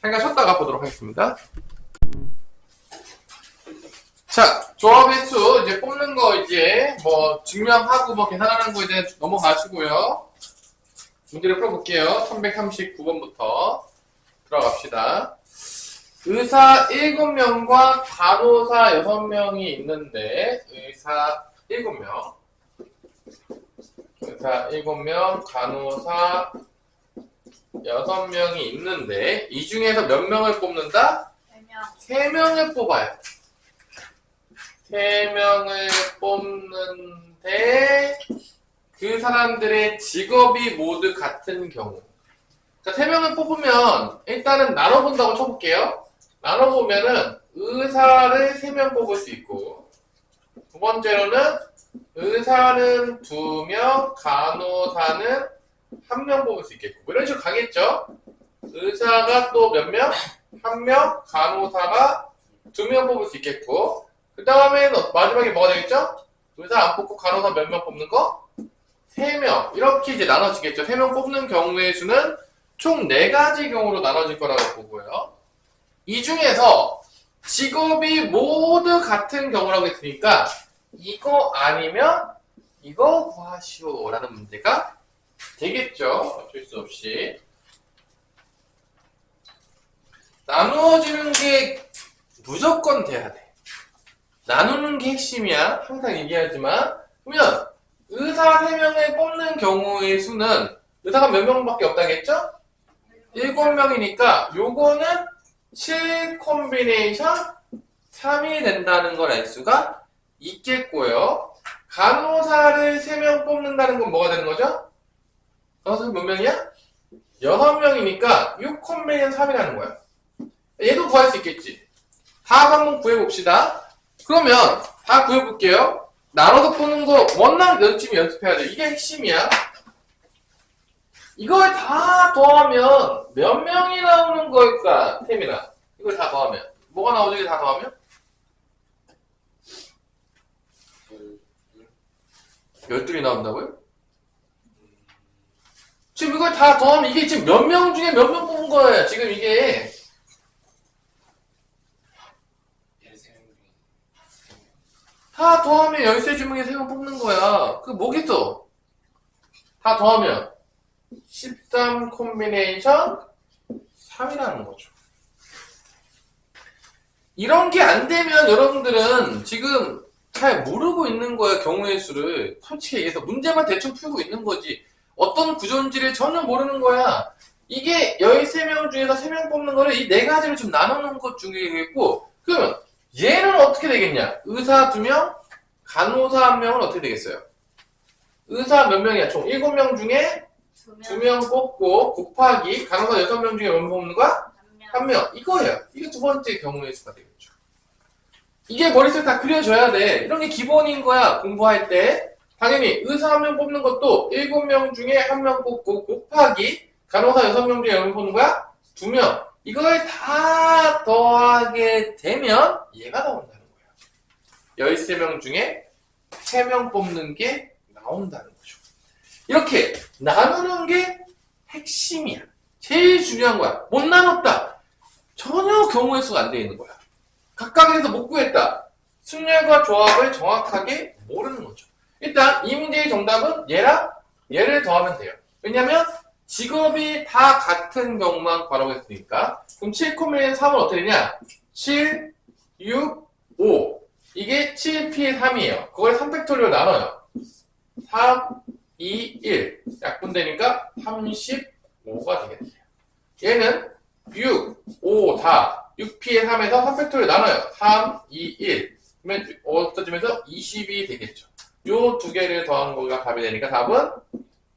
잠깐 쉬었다가 보도록 하겠습니다. 자, 조합 횟수 이제 뽑는 거 이제 뭐 증명하고 뭐 계산하는 거 이제 넘어가시고요. 문제를 풀어볼게요. 1139번부터 들어갑시다. 의사 7명과 간호사 6명이 있는데 의사 7명 간호사 6명이 있는데 이 중에서 몇 명을 뽑는다? 3명을 뽑아요. 3명을 뽑는데 그 사람들의 직업이 모두 같은 경우. 그러니까 3명을 뽑으면 일단은 나눠본다고 쳐볼게요. 나눠보면은 의사를 3명 뽑을 수 있고, 두 번째로는 의사는 2명, 간호사는 1명 뽑을 수 있겠고, 뭐 이런 식으로 가겠죠? 의사가 또 몇 명? 1명, 간호사가 2명 뽑을 수 있겠고, 그 다음에는 마지막에 뭐가 되겠죠? 의사 안 뽑고 간호사 몇 명 뽑는 거? 3명. 이렇게 이제 나눠지겠죠. 3명 뽑는 경우의 수는 총 4가지 경우로 나눠질 거라고 보고요. 이 중에서 직업이 모두 같은 경우라고 했으니까 이거 아니면 이거 구하시오 라는 문제가 되겠죠. 어쩔 수 없이. 나누어지는 게 무조건 돼야 돼. 나누는 게 핵심이야. 항상 얘기하지만. 그러면 의사 3명을 뽑는 경우의 수는 의사가 몇 명밖에 없다겠죠? 7명이니까 요거는 7 콤비네이션 3이 된다는 걸 알 수가 있겠고요. 간호사를 3명 뽑는다는 건 뭐가 되는 거죠? 간호사가 몇 명이야? 6명이니까 6 콤비네이션 3이라는 거야. 얘도 구할 수 있겠지. 답 한번 구해봅시다. 그러면 다 구해볼게요. 나눠서 뽑는 거 원랑 열심히 연습해야 돼. 이게 핵심이야. 이걸 다 더하면 몇 명이 나오는 걸까, 태민아? 이걸 다 더하면. 뭐가 나오죠? 이걸 다 더하면? 12이 나온다고요? 지금 이걸 다 더하면 이게 지금 몇 명 중에 몇 명 뽑은 거예요, 지금 이게. 다 더하면 13주먹에 3명 뽑는 거야. 그게 뭐겠어? 다 더하면 13 콤비네이션 3이라는 거죠. 이런 게 안 되면 여러분들은 지금 잘 모르고 있는 거야, 경우의 수를. 솔직히 얘기해서 문제만 대충 풀고 있는 거지. 어떤 구조인지를 전혀 모르는 거야. 이게 13명 중에서 3명 뽑는 거를 이 4가지로 좀 나누는 것 중이겠고, 그러면 얘는 어떻게 되겠냐? 의사 2명, 간호사 1명은 어떻게 되겠어요? 의사 몇 명이야? 총 7명 중에 2명 뽑고 곱하기 간호사 6명 중에 몇 명 뽑는 거야? 1명. 이거예요. 이게 두 번째 경우의 수가 되겠죠. 이게 머릿속에 다 그려져야 돼. 이런 게 기본인 거야. 공부할 때. 당연히 의사 1명 뽑는 것도 7명 중에 1명 뽑고 곱하기 간호사 6명 중에 몇 명 뽑는 거야? 2명. 이걸 다 더하게 되면 얘가 나온다는 거야. 13명 중에 3명 뽑는 게 나온다는 거죠. 이렇게 나누는 게 핵심이야. 제일 중요한 거야. 못 나눴다. 전혀 경우의 수가 안 돼 있는 거야. 각각에서 못 구했다. 순열과 조합을 정확하게 모르는 거죠. 일단 이 문제의 정답은 얘랑 얘를 더하면 돼요. 왜냐면 직업이 다 같은 경우만 구하라고 했으니까. 그럼 7, 3은 어떻게 되냐? 7, 6, 5. 이게 7p의 3이에요. 그걸 3팩토리로 나눠요. 3, 2, 1. 약분되니까 35가 되겠네요. 얘는 6, 5, 4. 6p의 3에서 3팩토리를 나눠요. 3, 2, 1. 그러면 어떠지면서 20이 되겠죠. 요 두 개를 더한 거가 답이 되니까 답은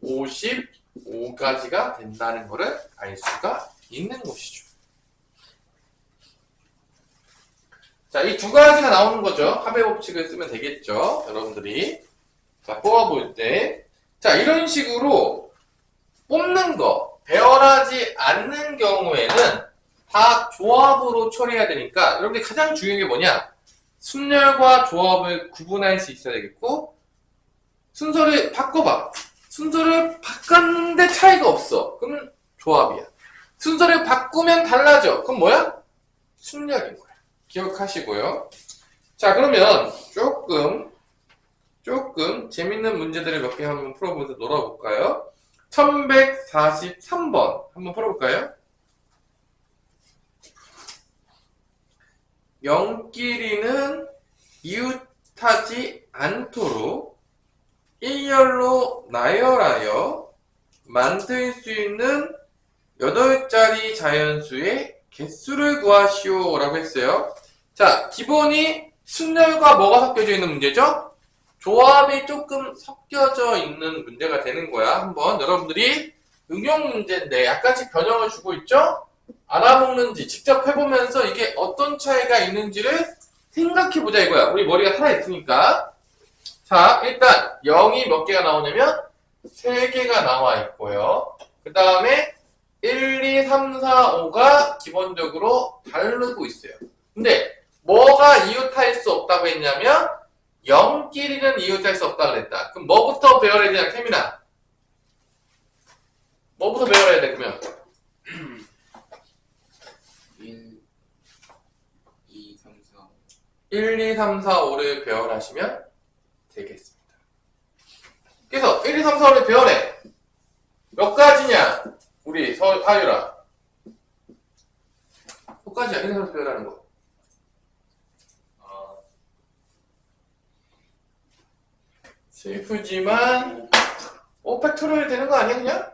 55가지가 된다는 거를 알 수가 있는 것이죠. 자, 이 두 가지가 나오는 거죠. 합의 법칙을 쓰면 되겠죠. 여러분들이. 자, 뽑아볼 때. 자, 이런 식으로 뽑는 거, 배열하지 않는 경우에는 다 조합으로 처리해야 되니까 여러분들이 가장 중요한 게 뭐냐? 순열과 조합을 구분할 수 있어야 되겠고, 순서를 바꿔봐. 순서를 바꿨는데 차이가 없어. 그러면 조합이야. 순서를 바꾸면 달라져. 그럼 뭐야? 순열인 거야. 기억하시고요. 자, 그러면 조금 재밌는 문제들을 몇 개 한번 풀어보면서 놀아볼까요? 1143번 한번 풀어볼까요? 0끼리는 이웃하지 않도록 일렬로 나열하여 만들 수 있는 8자리 자연수의 개수를 구하시오 라고 했어요. 자, 기본이 순열과 뭐가 섞여져 있는 문제죠? 조합이 조금 섞여져 있는 문제가 되는 거야. 한번 여러분들이 응용 문제인데 약간씩 변형을 주고 있죠? 알아먹는지 직접 해보면서 이게 어떤 차이가 있는지를 생각해보자 이거야. 우리 머리가 살아있으니까. 자, 일단 0이 몇 개가 나오냐면 3개가 나와 있고요. 그 다음에 1, 2, 3, 4, 5가 기본적으로 다르고 있어요. 근데 뭐가 이웃할 수 없다고 했냐면 0끼리는 이웃할 수 없다고 그랬다. 그럼 뭐부터 배열해야 되냐, 태민아? 뭐부터 배열해야 돼, 그러면? 1, 2, 3, 4, 5. 1, 2, 3, 4, 5를 배열하시면 되겠습니다. 그래서 1, 2, 3, 4, 5를 배열해. 몇 가지냐? 우리 하유라. 몇 가지야? 1, 2, 3, 4 배열하는 거. 슬프지만 5팩토리얼 되는 거 아니야 그냥?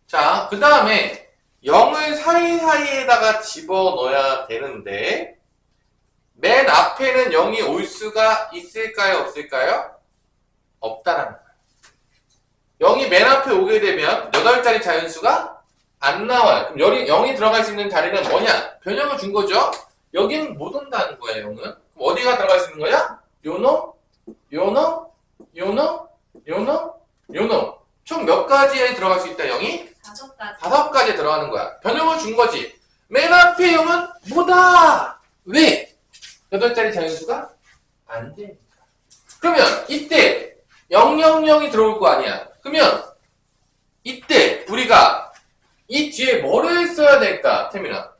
자, 그 다음에 0을 사이사이에다가 집어넣어야 되는데 맨 앞에는 0이 올 수가 있을까요? 없을까요? 없다라는 거예요. 0이 맨 앞에 오게 되면 8자리 자연수가 안 나와요. 그럼 0이 들어갈 수 있는 자리는 뭐냐? 변형을 준 거죠? 여기는 못 온다는 거예요, 0은. 그럼 어디가 들어갈 수 있는 거야? 요놈, 요놈, 요놈, 요놈, 요놈. 총 몇 가지에 들어갈 수 있다, 0이? 5가지. 5가지에 들어가는 거야. 변형을 준 거지. 맨 앞에 0은 뭐다? 왜? 8자리 자연수가 안 되니까. 그러면 이때 000이 들어올 거 아니야. 그러면 이때 우리가 이 뒤에 뭐를 써야 될까, 태민아?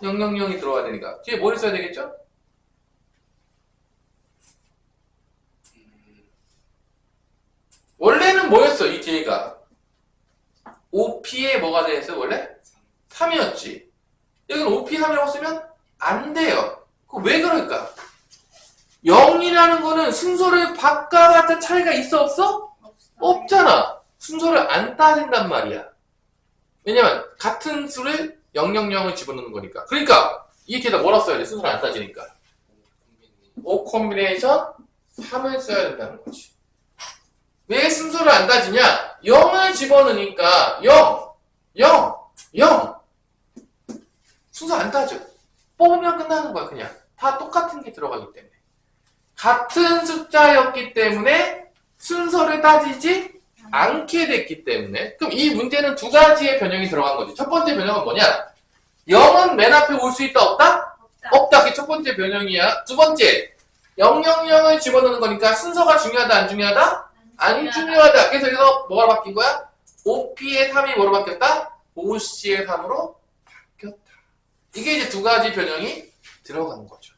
000이 들어와야 되니까. 뒤에 뭐를 써야 되겠죠? 원래는 뭐였어, 이 뒤에가? 5p에 뭐가 되었어, 원래? 3이었지. 여기는 5p 3이라고 쓰면 안 돼요. 그거 왜 그럴까? 0이라는 거는 순서를 바꿔봤자 차이가 있어, 없어? 없잖아. 순서를 안 따진단 말이야. 왜냐면 같은 수를 000을 집어넣는 거니까. 그러니까 이 뒤에다 뭐라 써야 돼? 순서를 안 따지니까. 5 콤비네이션 3을 써야 된다는 거지. 왜 순서를 안 따지냐? 0을 집어넣으니까 0, 0, 0. 순서 안 따져. 뽑으면 끝나는 거야, 그냥. 다 똑같은 게 들어가기 때문에. 같은 숫자였기 때문에 순서를 따지지 않게 됐기 때문에. 그럼 이 문제는 2가지의 변형이 들어간 거지. 첫 번째 변형은 뭐냐? 0은 맨 앞에 올 수 있다, 없다? 없다. 그게 첫 번째 변형이야. 두 번째, 000을 집어넣는 거니까 순서가 중요하다, 안 중요하다? 안 중요하다. 그래서 여기서 뭐가 바뀐 거야? 5p의 3이 뭐로 바뀌었다? 5c의 3으로 바뀌었다. 이게 이제 2가지 변형이 들어간 거죠.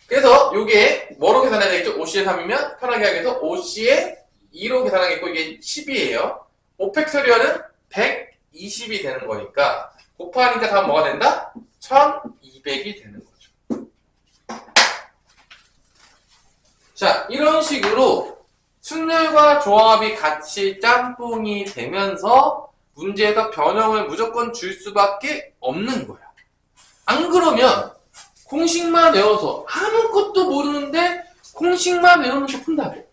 그래서 이게 뭐로 계산해야 되겠죠? 5c의 3이면 편하게 하기 위해서 5c의 2로 계산하겠고 이게 10이에요. 5팩토리얼은 120이 되는 거니까 곱하니까 다음 뭐가 된다? 1200이 되는 거죠. 자, 이런 식으로 순열과 조합이 같이 짬뽕이 되면서 문제에서 변형을 무조건 줄 수밖에 없는 거야. 안 그러면 공식만 외워서 아무것도 모르는데 공식만 외우면서 푼다고.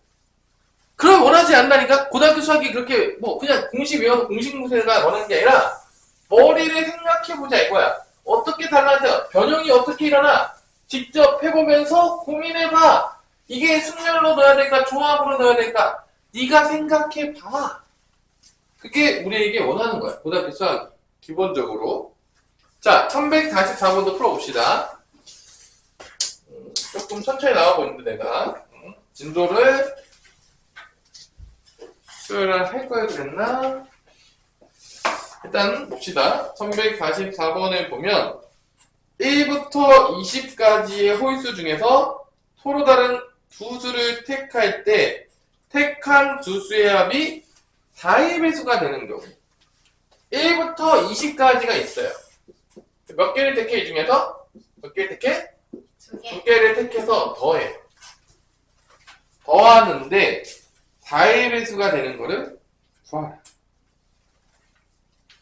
그걸 원하지 않다니까. 고등학교 수학이 그렇게 뭐 그냥 공식 외워서 공식 무쇠가 원하는 게 아니라 머리를 생각해보자 이거야. 어떻게 달라져? 변형이 어떻게 일어나? 직접 해보면서 고민해봐. 이게 순열로 넣어야 될까? 조합으로 넣어야 될까? 네가 생각해봐. 그게 우리에게 원하는 거야. 고등학교 수학 기본적으로. 자, 1144번도 풀어봅시다. 조금 천천히 나가고 있는데 내가 진도를 수요일날 할 거여도 됐나? 일단 봅시다. 1144번을 보면 1부터 20까지의 홀수 중에서 서로 다른 두 수를 택할 때 택한 두 수의 합이 4의 배수가 되는 경우 1부터 20까지가 있어요. 몇 개를 택해 이 중에서? 몇 개를 택해? 두 개를 택해서 더해. 더하는데 4의 배수가 되는 거를 구하라.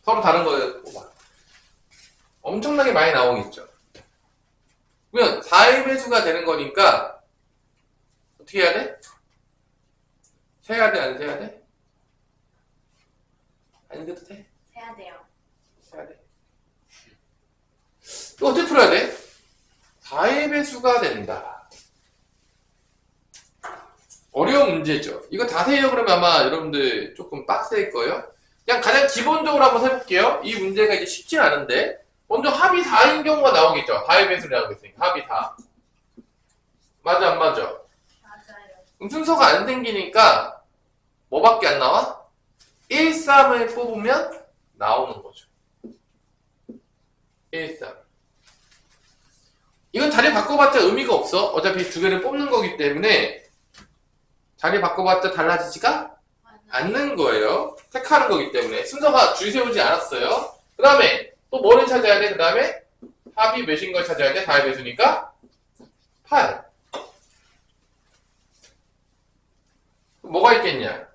서로 다른 거를 뽑아. 엄청나게 많이 나오겠죠. 그러면 4의 배수가 되는 거니까 어떻게 해야 돼? 세야 돼? 안 세야 돼? 안 세도 돼? 세야 돼요. 세야 돼. 이거 어떻게 풀어야 돼? 4의 배수가 된다. 어려운 문제죠. 이거 다 세요 그러면 아마 여러분들 조금 빡셀 거예요. 그냥 가장 기본적으로 한번 해볼게요. 이 문제가 이제 쉽진 않은데 먼저 합이 4인 경우가 나오겠죠. 4의 배수를 하고 있으니까 합이 4. 맞아 안 맞아? 맞아요. 순서가 안 생기니까 뭐밖에 안 나와? 1, 3을 뽑으면 나오는 거죠. 1, 3. 이건 자리 바꿔봤자 의미가 없어. 어차피 두 개를 뽑는 거기 때문에 자리 바꿔봤자 달라지지가 맞아요. 않는 거예요. 택하는 거기 때문에. 순서가 줄 세우지 않았어요. 그 다음에 또 뭐를 찾아야 돼? 그 다음에 합이 몇인 걸 찾아야 돼? 4의 배수니까 8. 뭐가 있겠냐?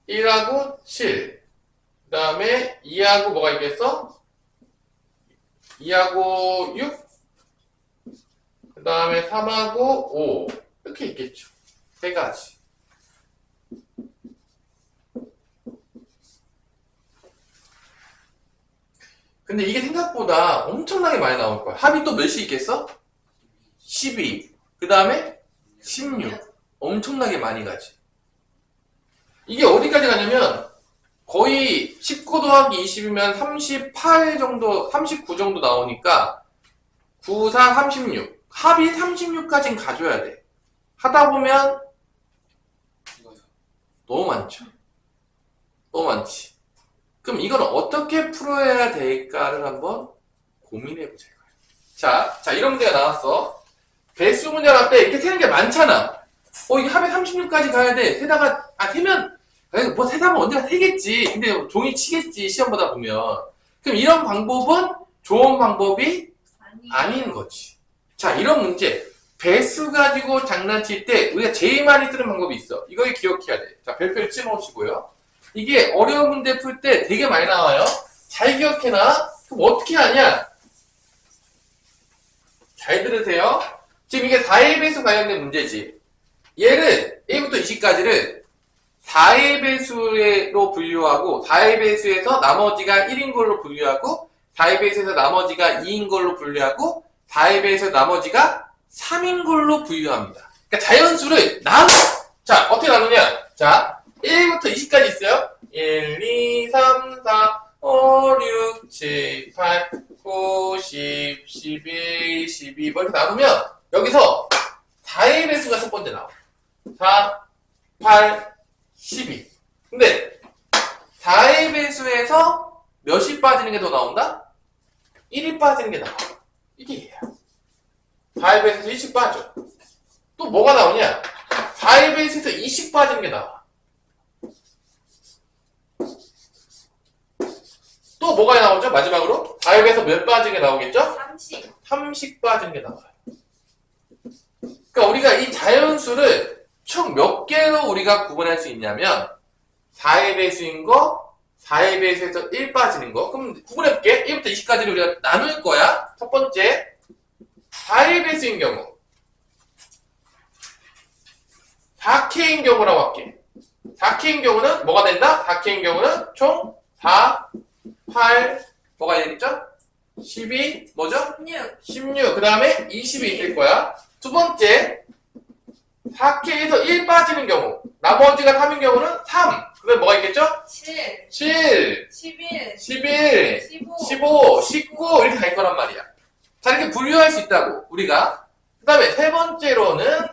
1하고 7. 그 다음에 2하고 뭐가 있겠어? 2하고 6. 그 다음에 3하고 5. 이렇게 있겠죠. 세 가지. 근데 이게 생각보다 엄청나게 많이 나올 거야. 합이 또 몇이 있겠어? 12. 그 다음에 16. 엄청나게 많이 가지. 이게 어디까지 가냐면 거의 19 더하기 20이면 38 정도, 39 정도 나오니까 9, 4, 36. 합이 36까지는 가져야 돼. 하다 보면 이거요. 너무 많죠. 너무 많지. 그럼 이걸 어떻게 풀어야 될까를 한번 고민해보자. 자, 이런 문제가 나왔어. 배수 문제 나올 때 이렇게 세는 게 많잖아. 이게 합에 36까지 가야 돼. 세다가, 세면, 뭐 세다 보면 언제가 세겠지. 근데 종이 치겠지. 시험 보다 보면. 그럼 이런 방법은 좋은 방법이 아닌 거지. 자, 이런 문제. 배수 가지고 장난칠 때 우리가 제일 많이 쓰는 방법이 있어. 이걸 기억해야 돼. 자, 별표를 치놓으시고요. 이게 어려운 문제 풀 때 되게 많이 나와요. 잘 기억해놔. 그럼 어떻게 하냐? 잘 들으세요. 지금 이게 4의 배수 관련된 문제지. 얘를 1부터 20까지를 4의 배수로 분류하고 4의 배수에서 나머지가 1인 걸로 분류하고 4의 배수에서 나머지가 2인 걸로 분류하고 4의 배수에서 나머지가 3인 걸로 분류합니다. 그러니까 자연수를 나눠! 자, 어떻게 나누냐? 자, 1부터 20까지 있어요. 1, 2, 3, 4, 5, 6, 7, 8, 9, 10, 11, 12 뭐 이렇게 나누면 여기서 4의 배수가 첫 번째 나와. 4, 8, 12. 근데 4의 배수에서 몇이 빠지는 게 더 나온다? 1이 빠지는 게 나와. 이게 얘야. 4의 배수에서 1씩 빠져. 또 뭐가 나오냐? 4의 배수에서 2씩 빠지는 게 나와. 또 뭐가 나오죠? 마지막으로 4의 배수에서 몇 빠지는 게 나오겠죠? 30. 3씩 빠지는 게 나와요. 그러니까 우리가 이 자연수를 총 몇 개로 우리가 구분할 수 있냐면 4의 배수인 거, 4의 배수에서 1 빠지는 거. 그럼 구분해볼게. 1부터 20까지를 우리가 나눌 거야. 첫 번째, 4의 배수인 경우 4K인 경우라고 할게. 4K인 경우는 뭐가 된다? 4K인 경우는 총 4, 8, 뭐가 되겠죠? 12, 뭐죠? 16. 16, 그 다음에 20이 있을 거야. 두 번째, 4K에서 1 빠지는 경우, 나머지가 3인 경우는 3. 그다음에 뭐가 있겠죠? 7. 7, 11. 11, 15. 15, 19 이렇게 갈 거란 말이야. 자, 이렇게 분류할 수 있다고 우리가. 그 다음에 세 번째로는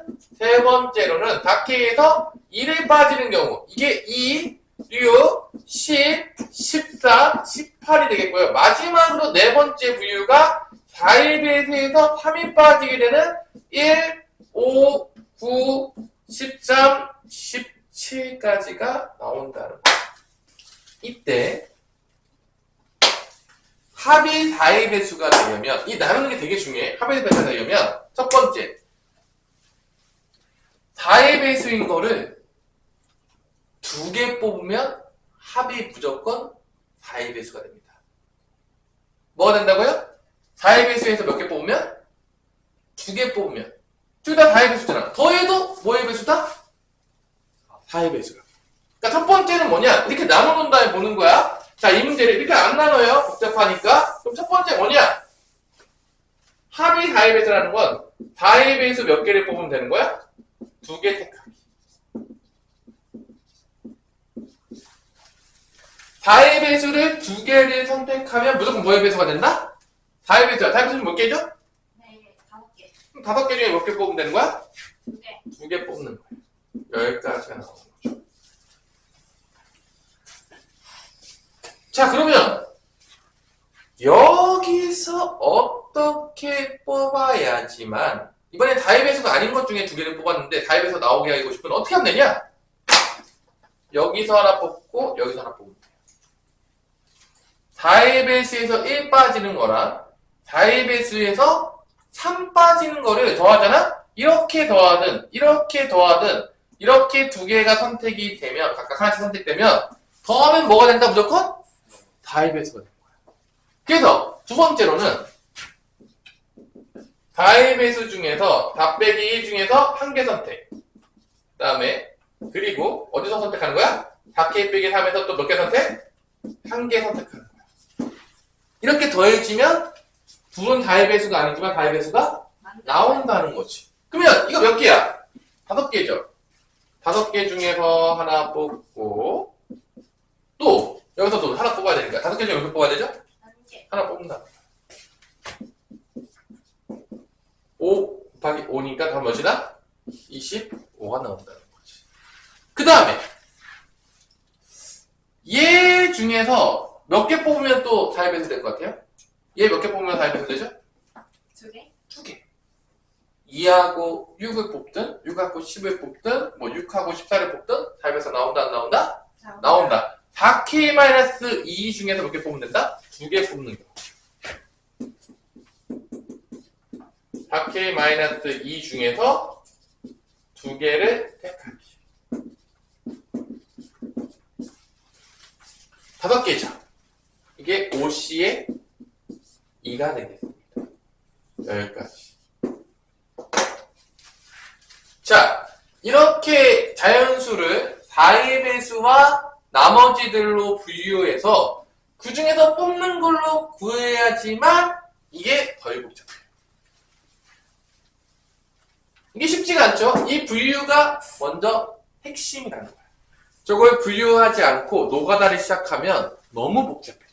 4K에서 1을 빠지는 경우, 이게 2, 6, 10, 14, 18이 되겠고요. 마지막으로 네 번째 분류가 4의 배수에서 3이 빠지게 되는 1, 5, 9, 13, 17까지가 나온다는 거예요. 이때 합이 4의 배수가 되려면, 이 나누는 게 되게 중요해. 합의 배수가 되려면 첫 번째, 4의 배수인 거를 2개 뽑으면 합이 무조건 4의 배수가 됩니다. 뭐가 된다고요? 4의 배수에서 몇 개 뽑으면? 2개 뽑으면. 둘 다 4의 배수잖아. 더해도 뭐의 배수다? 4의 배수가. 그러니까 첫 번째는 뭐냐? 이렇게 나눠놓은 다음에 보는 거야. 자, 이 문제를 이렇게 안 나눠요. 복잡하니까. 그럼 첫 번째 뭐냐? 합이 4의 배수라는 건 4의 배수 몇 개를 뽑으면 되는 거야? 2개 택하기. 4의 배수를 2개를 선택하면 무조건 뭐의 배수가 된다? 4의 배수야. 4의 배수는 몇 개죠? 네, 5개. 그럼 5개 중에 몇 개 뽑으면 되는 거야? 2개. 2개 뽑는 거야. 여기까지가 나오는 거죠. 자, 그러면 여기서 어떻게 뽑아야지만, 이번엔 4의 배수가 아닌 것 중에 2개를 뽑았는데 4의 배수 나오게 하고 싶으면 어떻게 하면 되냐? 여기서 하나 뽑고 여기서 하나 뽑으면 돼요. 4의 배수에서 1 빠지는 거랑 4의 배수에서 3 빠지는 거를 더하잖아? 이렇게 더하든 이렇게 더하든 이렇게 2개가 선택이 되면, 각각 하나씩 선택되면 더하면 뭐가 된다 무조건? 4의 배수가 되는 거야. 그래서 두 번째로는 4의 배수 중에서 4 빼기 1 중에서 1개 선택. 그 다음에 그리고 어디서 선택하는 거야? 4K 빼기 3에서 또 몇 개 선택? 1개 선택하는 거야. 이렇게 더해지면 둘은 4의 배수가 아니지만 4의 배수가 나온다는 거지. 그러면 이거 몇 개야? 5개죠. 5개 중에서 하나 뽑고 또 여기서 또 하나 뽑아야 되니까 5개 중에 몇 개 뽑아야 되죠? 1개. 하나 뽑는다. 5 곱하기 5니까 다 몇이다? 25가 나온다는 거지. 그 다음에 얘 중에서 몇 개 뽑으면 또 4의 배수 될 것 같아요? 얘 몇 개 뽑으면 4의 배수 되죠? 2개. 2개. 2하고 6을 뽑든 6하고 10을 뽑든 뭐 6하고 14를 뽑든 4의 배수 나온다 안 나온다? 자, 나온다. 4K-2 중에서 몇 개 뽑으면 된다? 2개 뽑는 거. 4K-2 중에서 2개를 택하기. 5개죠. 이게 5C의 2가 되겠습니다. 여기까지. 자, 이렇게 자연수를 4의 배수와 나머지들로 분류해서 그 중에서 뽑는 걸로 구해야지만 이게 덜 복잡해요. 이게 쉽지가 않죠? 이 분류가 먼저 핵심이라는 거예요. 저걸 분류하지 않고 노가다를 시작하면 너무 복잡해져.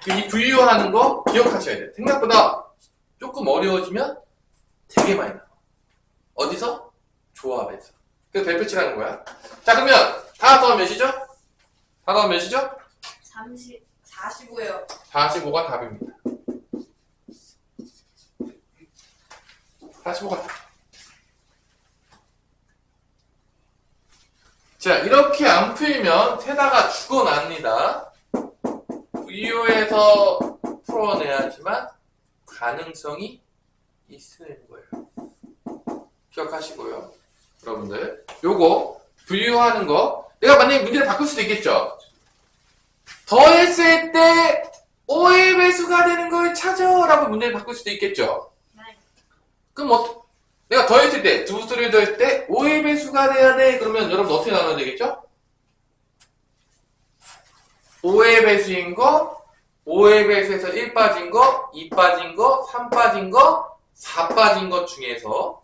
이 분류하는 거 기억하셔야 돼요. 생각보다 조금 어려워지면 되게 많이 나와. 어디서? 조합에서. 그래서 별표칠하는 거야. 자, 그러면 다 더하면 몇이죠? 다 더하면 몇이죠? 45요. 45가 답입니다. 45가 답. 자, 이렇게 안 풀면 세다가 죽어납니다. VO에서 풀어내야지만 가능성이 있는 거예요. 기억하시고요. 여러분들 요거 분류하는 거 내가 만약에 문제를 바꿀 수도 있겠죠. 더했을 때 5의 배수가 되는 걸 찾아 라고 문제를 바꿀 수도 있겠죠. 네. 그럼 내가 더했을 때 두 수를 더했을 때 5의 배수가 돼야 돼. 그러면 여러분 어떻게 나눠야 되겠죠? 5의 배수인 거 5의 배수에서 1 빠진 거 2 빠진 거 3 빠진 거 4 빠진 것 중에서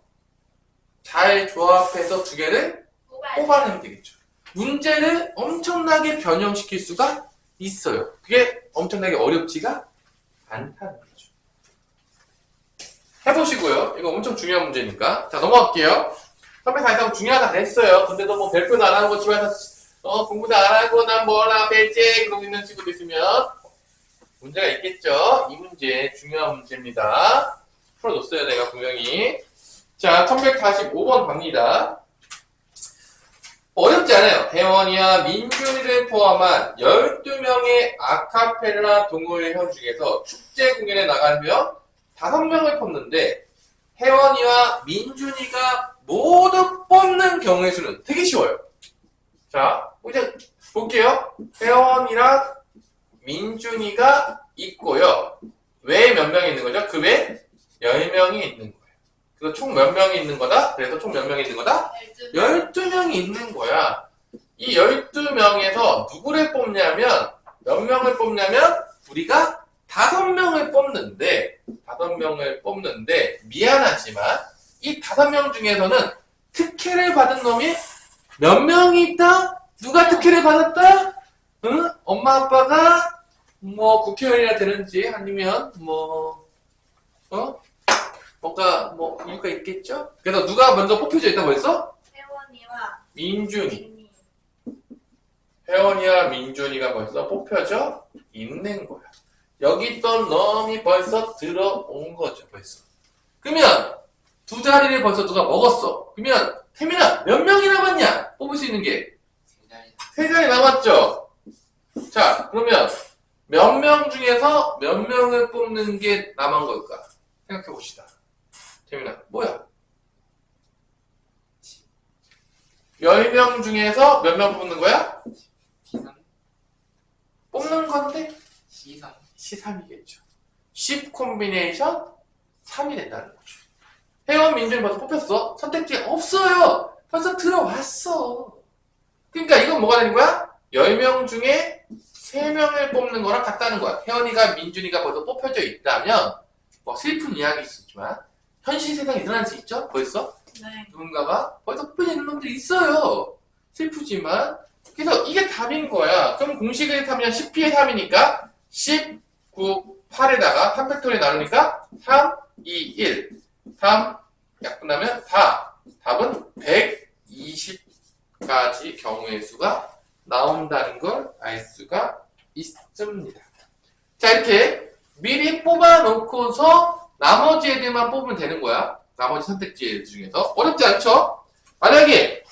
잘 조합해서 두 개를 뽑아내면 되겠죠. 문제를 엄청나게 변형시킬 수가 있어요. 그게 엄청나게 어렵지가 않다는 거죠. 해보시고요. 이거 엄청 중요한 문제니까. 자, 넘어갈게요. 343 중요하다 했어요. 근데 너 뭐 별표도 안 하는 거 집에서 공부도 안 하고 난 뭐라 배제 그러고 있는 친구도 있으면 문제가 있겠죠. 이 문제 중요한 문제입니다. 풀어줬어요. 내가 분명히. 자, 1145번 갑니다. 어렵지 않아요. 혜원이와 민준이를 포함한 12명의 아카펠라 동호회원 중에서 축제 공연에 나가면 5명을 뽑는데 혜원이와 민준이가 모두 뽑는 경우의 수는 되게 쉬워요. 자, 이제 볼게요. 혜원이랑 민준이가 있고요. 외에 몇 명이 있는 거죠? 그 외에 10명이 있는 거예요. 그래서 총 몇 명이 있는 거다? 그래서 총 몇 명이 있는 거다? 12명이 있는 거야. 이 12명에서 누구를 뽑냐면, 몇 명을 뽑냐면, 우리가 5명을 뽑는데, 미안하지만, 이 5명 중에서는 특혜를 받은 놈이 몇 명이 있다? 누가 특혜를 받았다? 응? 엄마, 아빠가, 국회의원이라 되는지, 아니면, 뭔가, 이유가 있겠죠? 그래서 누가 먼저 뽑혀져 있다고 했어? 혜원이와 민준이. 민이. 혜원이와 민준이가 벌써 뽑혀져 있는 거야. 여기 있던 놈이 벌써 들어온 거죠, 벌써. 그러면, 두 자리를 벌써 누가 먹었어. 그러면, 태민아, 몇 명이 남았냐? 뽑을 수 있는 게. 3자리 남았죠? 자, 그러면, 몇 명 중에서 몇 명을 뽑는 게 남은 걸까? 생각해 봅시다. 태민아, 뭐야? 10명 중에서 몇 명 뽑는 거야? 뽑는 건데? C3이겠죠. 10 콤비네이션 3이 된다는 거죠. 혜원 민준이 벌써 뽑혔어? 선택지가 없어요! 벌써 들어왔어. 그러니까 이건 뭐가 되는 거야? 10명 중에 3명을 뽑는 거랑 같다는 거야. 혜원이가 민준이가 벌써 뽑혀져 있다면 슬픈 이야기이지만 현실 세상에 일어날 수 있죠? 벌써? 네. 누군가가 벌써 뽑혀져 있는 놈들이 있어요. 슬프지만 그래서 이게 답인 거야. 그럼 공식을 타면 10p의 3이니까 10, 9, 8에다가 3팩토리에 나누니까 3, 2, 1 3 약분하면 4 답은 120가지 경우의 수가 나온다는 걸 알 수가 있습니다. 자, 이렇게 미리 뽑아놓고서 나머지 애들만 뽑으면 되는 거야. 나머지 선택지 중에서. 어렵지 않죠? 만약에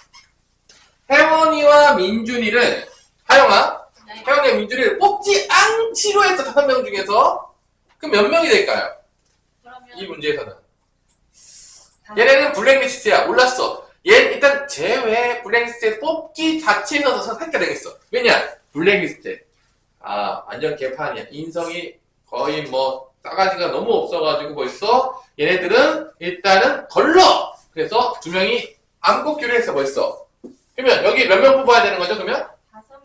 혜원이와 민준이를 하영아, 네. 혜원이와 민준이를 뽑지 않기로 했어. 5명 중에서. 그럼 몇 명이 될까요? 그러면 이 문제에서는. 얘네는 블랙리스트야. 몰랐어. 얘 일단 제외 블랙리스트에 뽑기 자체에서 선택이 되겠어. 왜냐? 블랙리스트. 완전 개판이야. 인성이 거의 싸가지가 너무 없어가지고 벌써 얘네들은 일단은 걸러! 그래서 2명이 안 뽑기로 했어, 벌써. 그러면 여기 몇 명 뽑아야 되는 거죠, 그러면?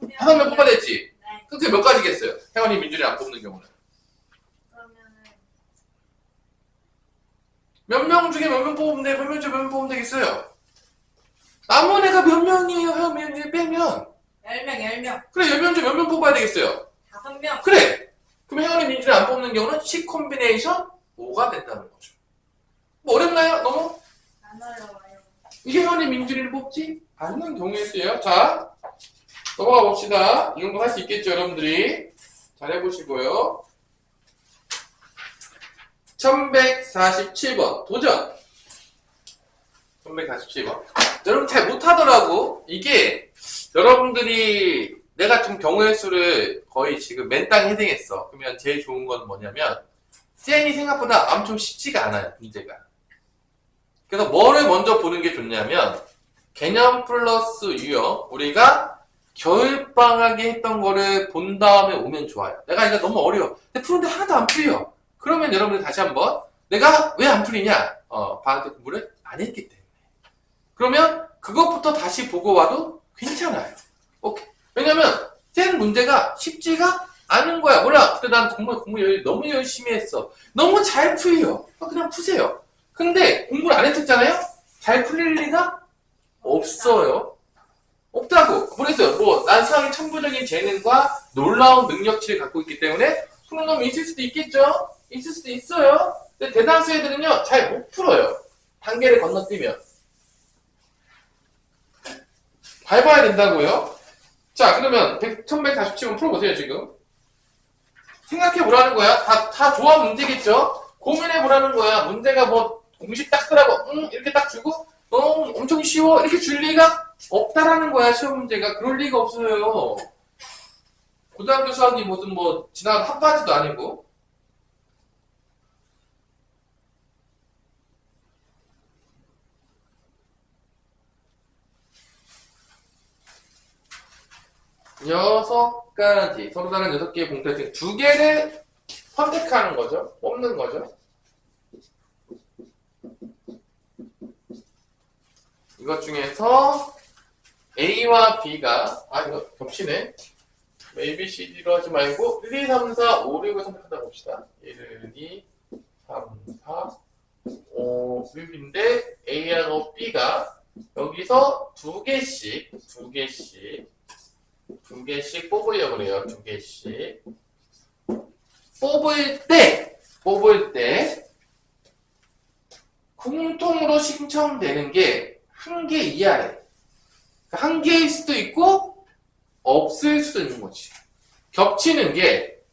5명. 5명 뽑아야 되지. 네. 그게 몇 가지겠어요? 혜원이, 민준이 안 뽑는 경우는. 그러면은 몇 명 중에 몇 명 뽑으면 돼? 몇 명 중에 몇 명 뽑으면 되겠어요? 남은 애가 몇 명이에요? 혜원, 민준이 빼면. 10명. 그래, 10명 중에 몇 명 뽑아야 되겠어요? 5명. 그래! 그럼 혜원이, 민준이 안 뽑는 경우는 C 콤비네이션 5가 된다는 거죠. 어렵나요? 너무? 안 어려워요. 이게 혜원이, 민준이를 뽑지 않는 경우의 수예요. 자, 넘어가 봅시다. 이 정도 할 수 있겠죠, 여러분들이? 잘 해보시고요. 1147번 도전. 1147번. 여러분 잘 못하더라고. 이게 여러분들이 내가 좀 경우의 수를 거의 지금 맨땅 헤딩했어. 그러면 제일 좋은 건 뭐냐면 쌤이 생각보다 엄청 쉽지가 않아요, 문제가. 그래서 뭐를 먼저 보는 게 좋냐면 개념 플러스 유형 우리가 겨울방학에 했던 거를 본 다음에 오면 좋아요. 내가 이거 너무 어려워. 근데 푸는데 하나도 안 풀려. 그러면 여러분들 다시 한번 내가 왜 안 풀리냐? 방학 때 공부를 안 했기 때문에. 그러면 그것부터 다시 보고 와도 괜찮아요. 오케이. 왜냐면 센 문제가 쉽지가 않은 거야. 몰라. 근데 난 정말 공부 너무 열심히 했어. 너무 잘 풀려. 그냥 푸세요. 근데 공부를 안 했었잖아요? 잘 풀릴 리가 없어요. 없다고. 모르겠어요. 난 수학의 천부적인 재능과 놀라운 능력치를 갖고 있기 때문에 푸는 놈이 있을 수도 있겠죠? 있을 수도 있어요. 근데 대다수 애들은요, 잘 못 풀어요. 단계를 건너뛰면. 밟아야 된다고요? 자, 그러면 1147번 풀어보세요, 지금. 생각해보라는 거야. 다 조합 문제겠죠? 고민해보라는 거야. 문제가 뭐, 공식 딱 쓰라고, 이렇게 딱 주고, 엄청 쉬워. 이렇게 줄 리가 없다라는 거야, 시험 문제가. 그럴 리가 없어요. 고등학교 수학이 무슨 지나간 한바지도 아니고. 여섯 가지, 서로 다른 6개의 공통 중 2개를 선택하는 거죠. 뽑는 거죠. 이것 중에서 A와 B가, 이거 겹치네. A, B, C, D로 하지 말고 1, 2, 3, 4, 5, 6을 선택하다 봅시다. 1, 2, 3, 4, 5, 6인데 A하고 B가 여기서 2개씩 뽑으려고 그래요. 2개씩. 뽑을 때, 공통으로 신청되는 게 1개 이하래. 1개일 수도 있고, 없을 수도 있는 거지. 겹치는 게,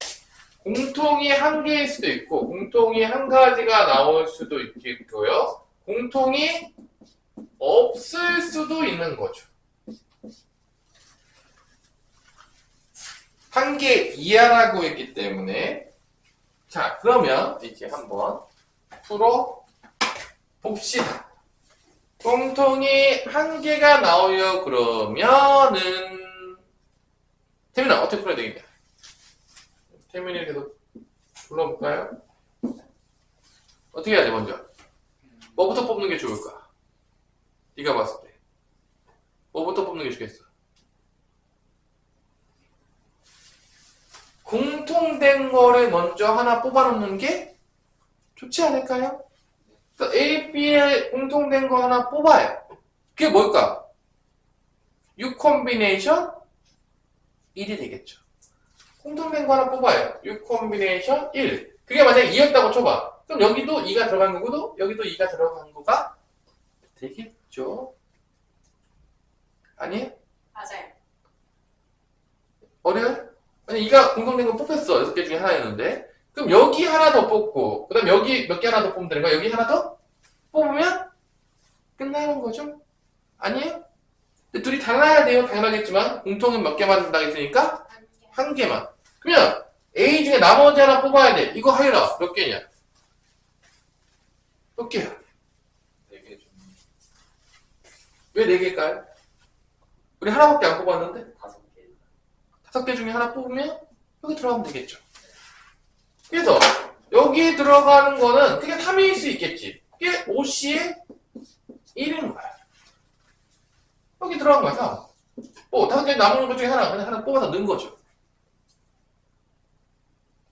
공통이 1개일 수도 있고, 공통이 1가지가 나올 수도 있겠고요. 공통이 없을 수도 있는 거죠. 1개 이하라고 했기 때문에 자 그러면 이제 한번 풀어 봅시다. 공통이 1개가 나오려 그러면은 태민아 어떻게 풀어야 되겠냐? 태민이 계속 불러볼까요? 어떻게 해야 돼 먼저? 뭐부터 뽑는 게 좋을까? 네가 봤을 때 뭐부터 뽑는 게 좋겠어? 공통된 거를 먼저 하나 뽑아놓는 게 좋지 않을까요? 그래서 A, B에 공통된 거 하나 뽑아요. 그게 뭘까? 6 콤비네이션 1이 되겠죠. 공통된 거 하나 뽑아요. 6 콤비네이션 1. 그게 만약에 2였다고 쳐봐. 그럼 여기도 2가 들어간 거고, 여기도 2가 들어간 거가 되겠죠. 아니에요? 맞아요. 어려요? 아니, 2가 공통된 거 뽑혔어. 6개 중에 하나였는데. 그럼 여기 하나 더 뽑고, 그 다음 여기 몇 개 하나 더 뽑으면 되는 거야? 여기 하나 더 뽑으면 끝나는 거죠? 아니에요? 근데 둘이 달라야 돼요. 당연하겠지만, 공통은 몇 개만 된다고 했으니까, 한 개만. 그러면 A 중에 나머지 하나 뽑아야 돼. 이거 하여라. 몇 개냐? 몇 개야? 4개 중 왜 4개일까요? 우리 하나밖에 안 뽑았는데? 5개. 5개 중에 하나 뽑으면 여기 들어가면 되겠죠. 그래서 여기 들어가는 거는 그게 3일 수 있겠지. 그게 5C의 1인 거야. 여기 들어간 거야. 5개 남은 것 중에 하나 뽑아서 넣은 거죠.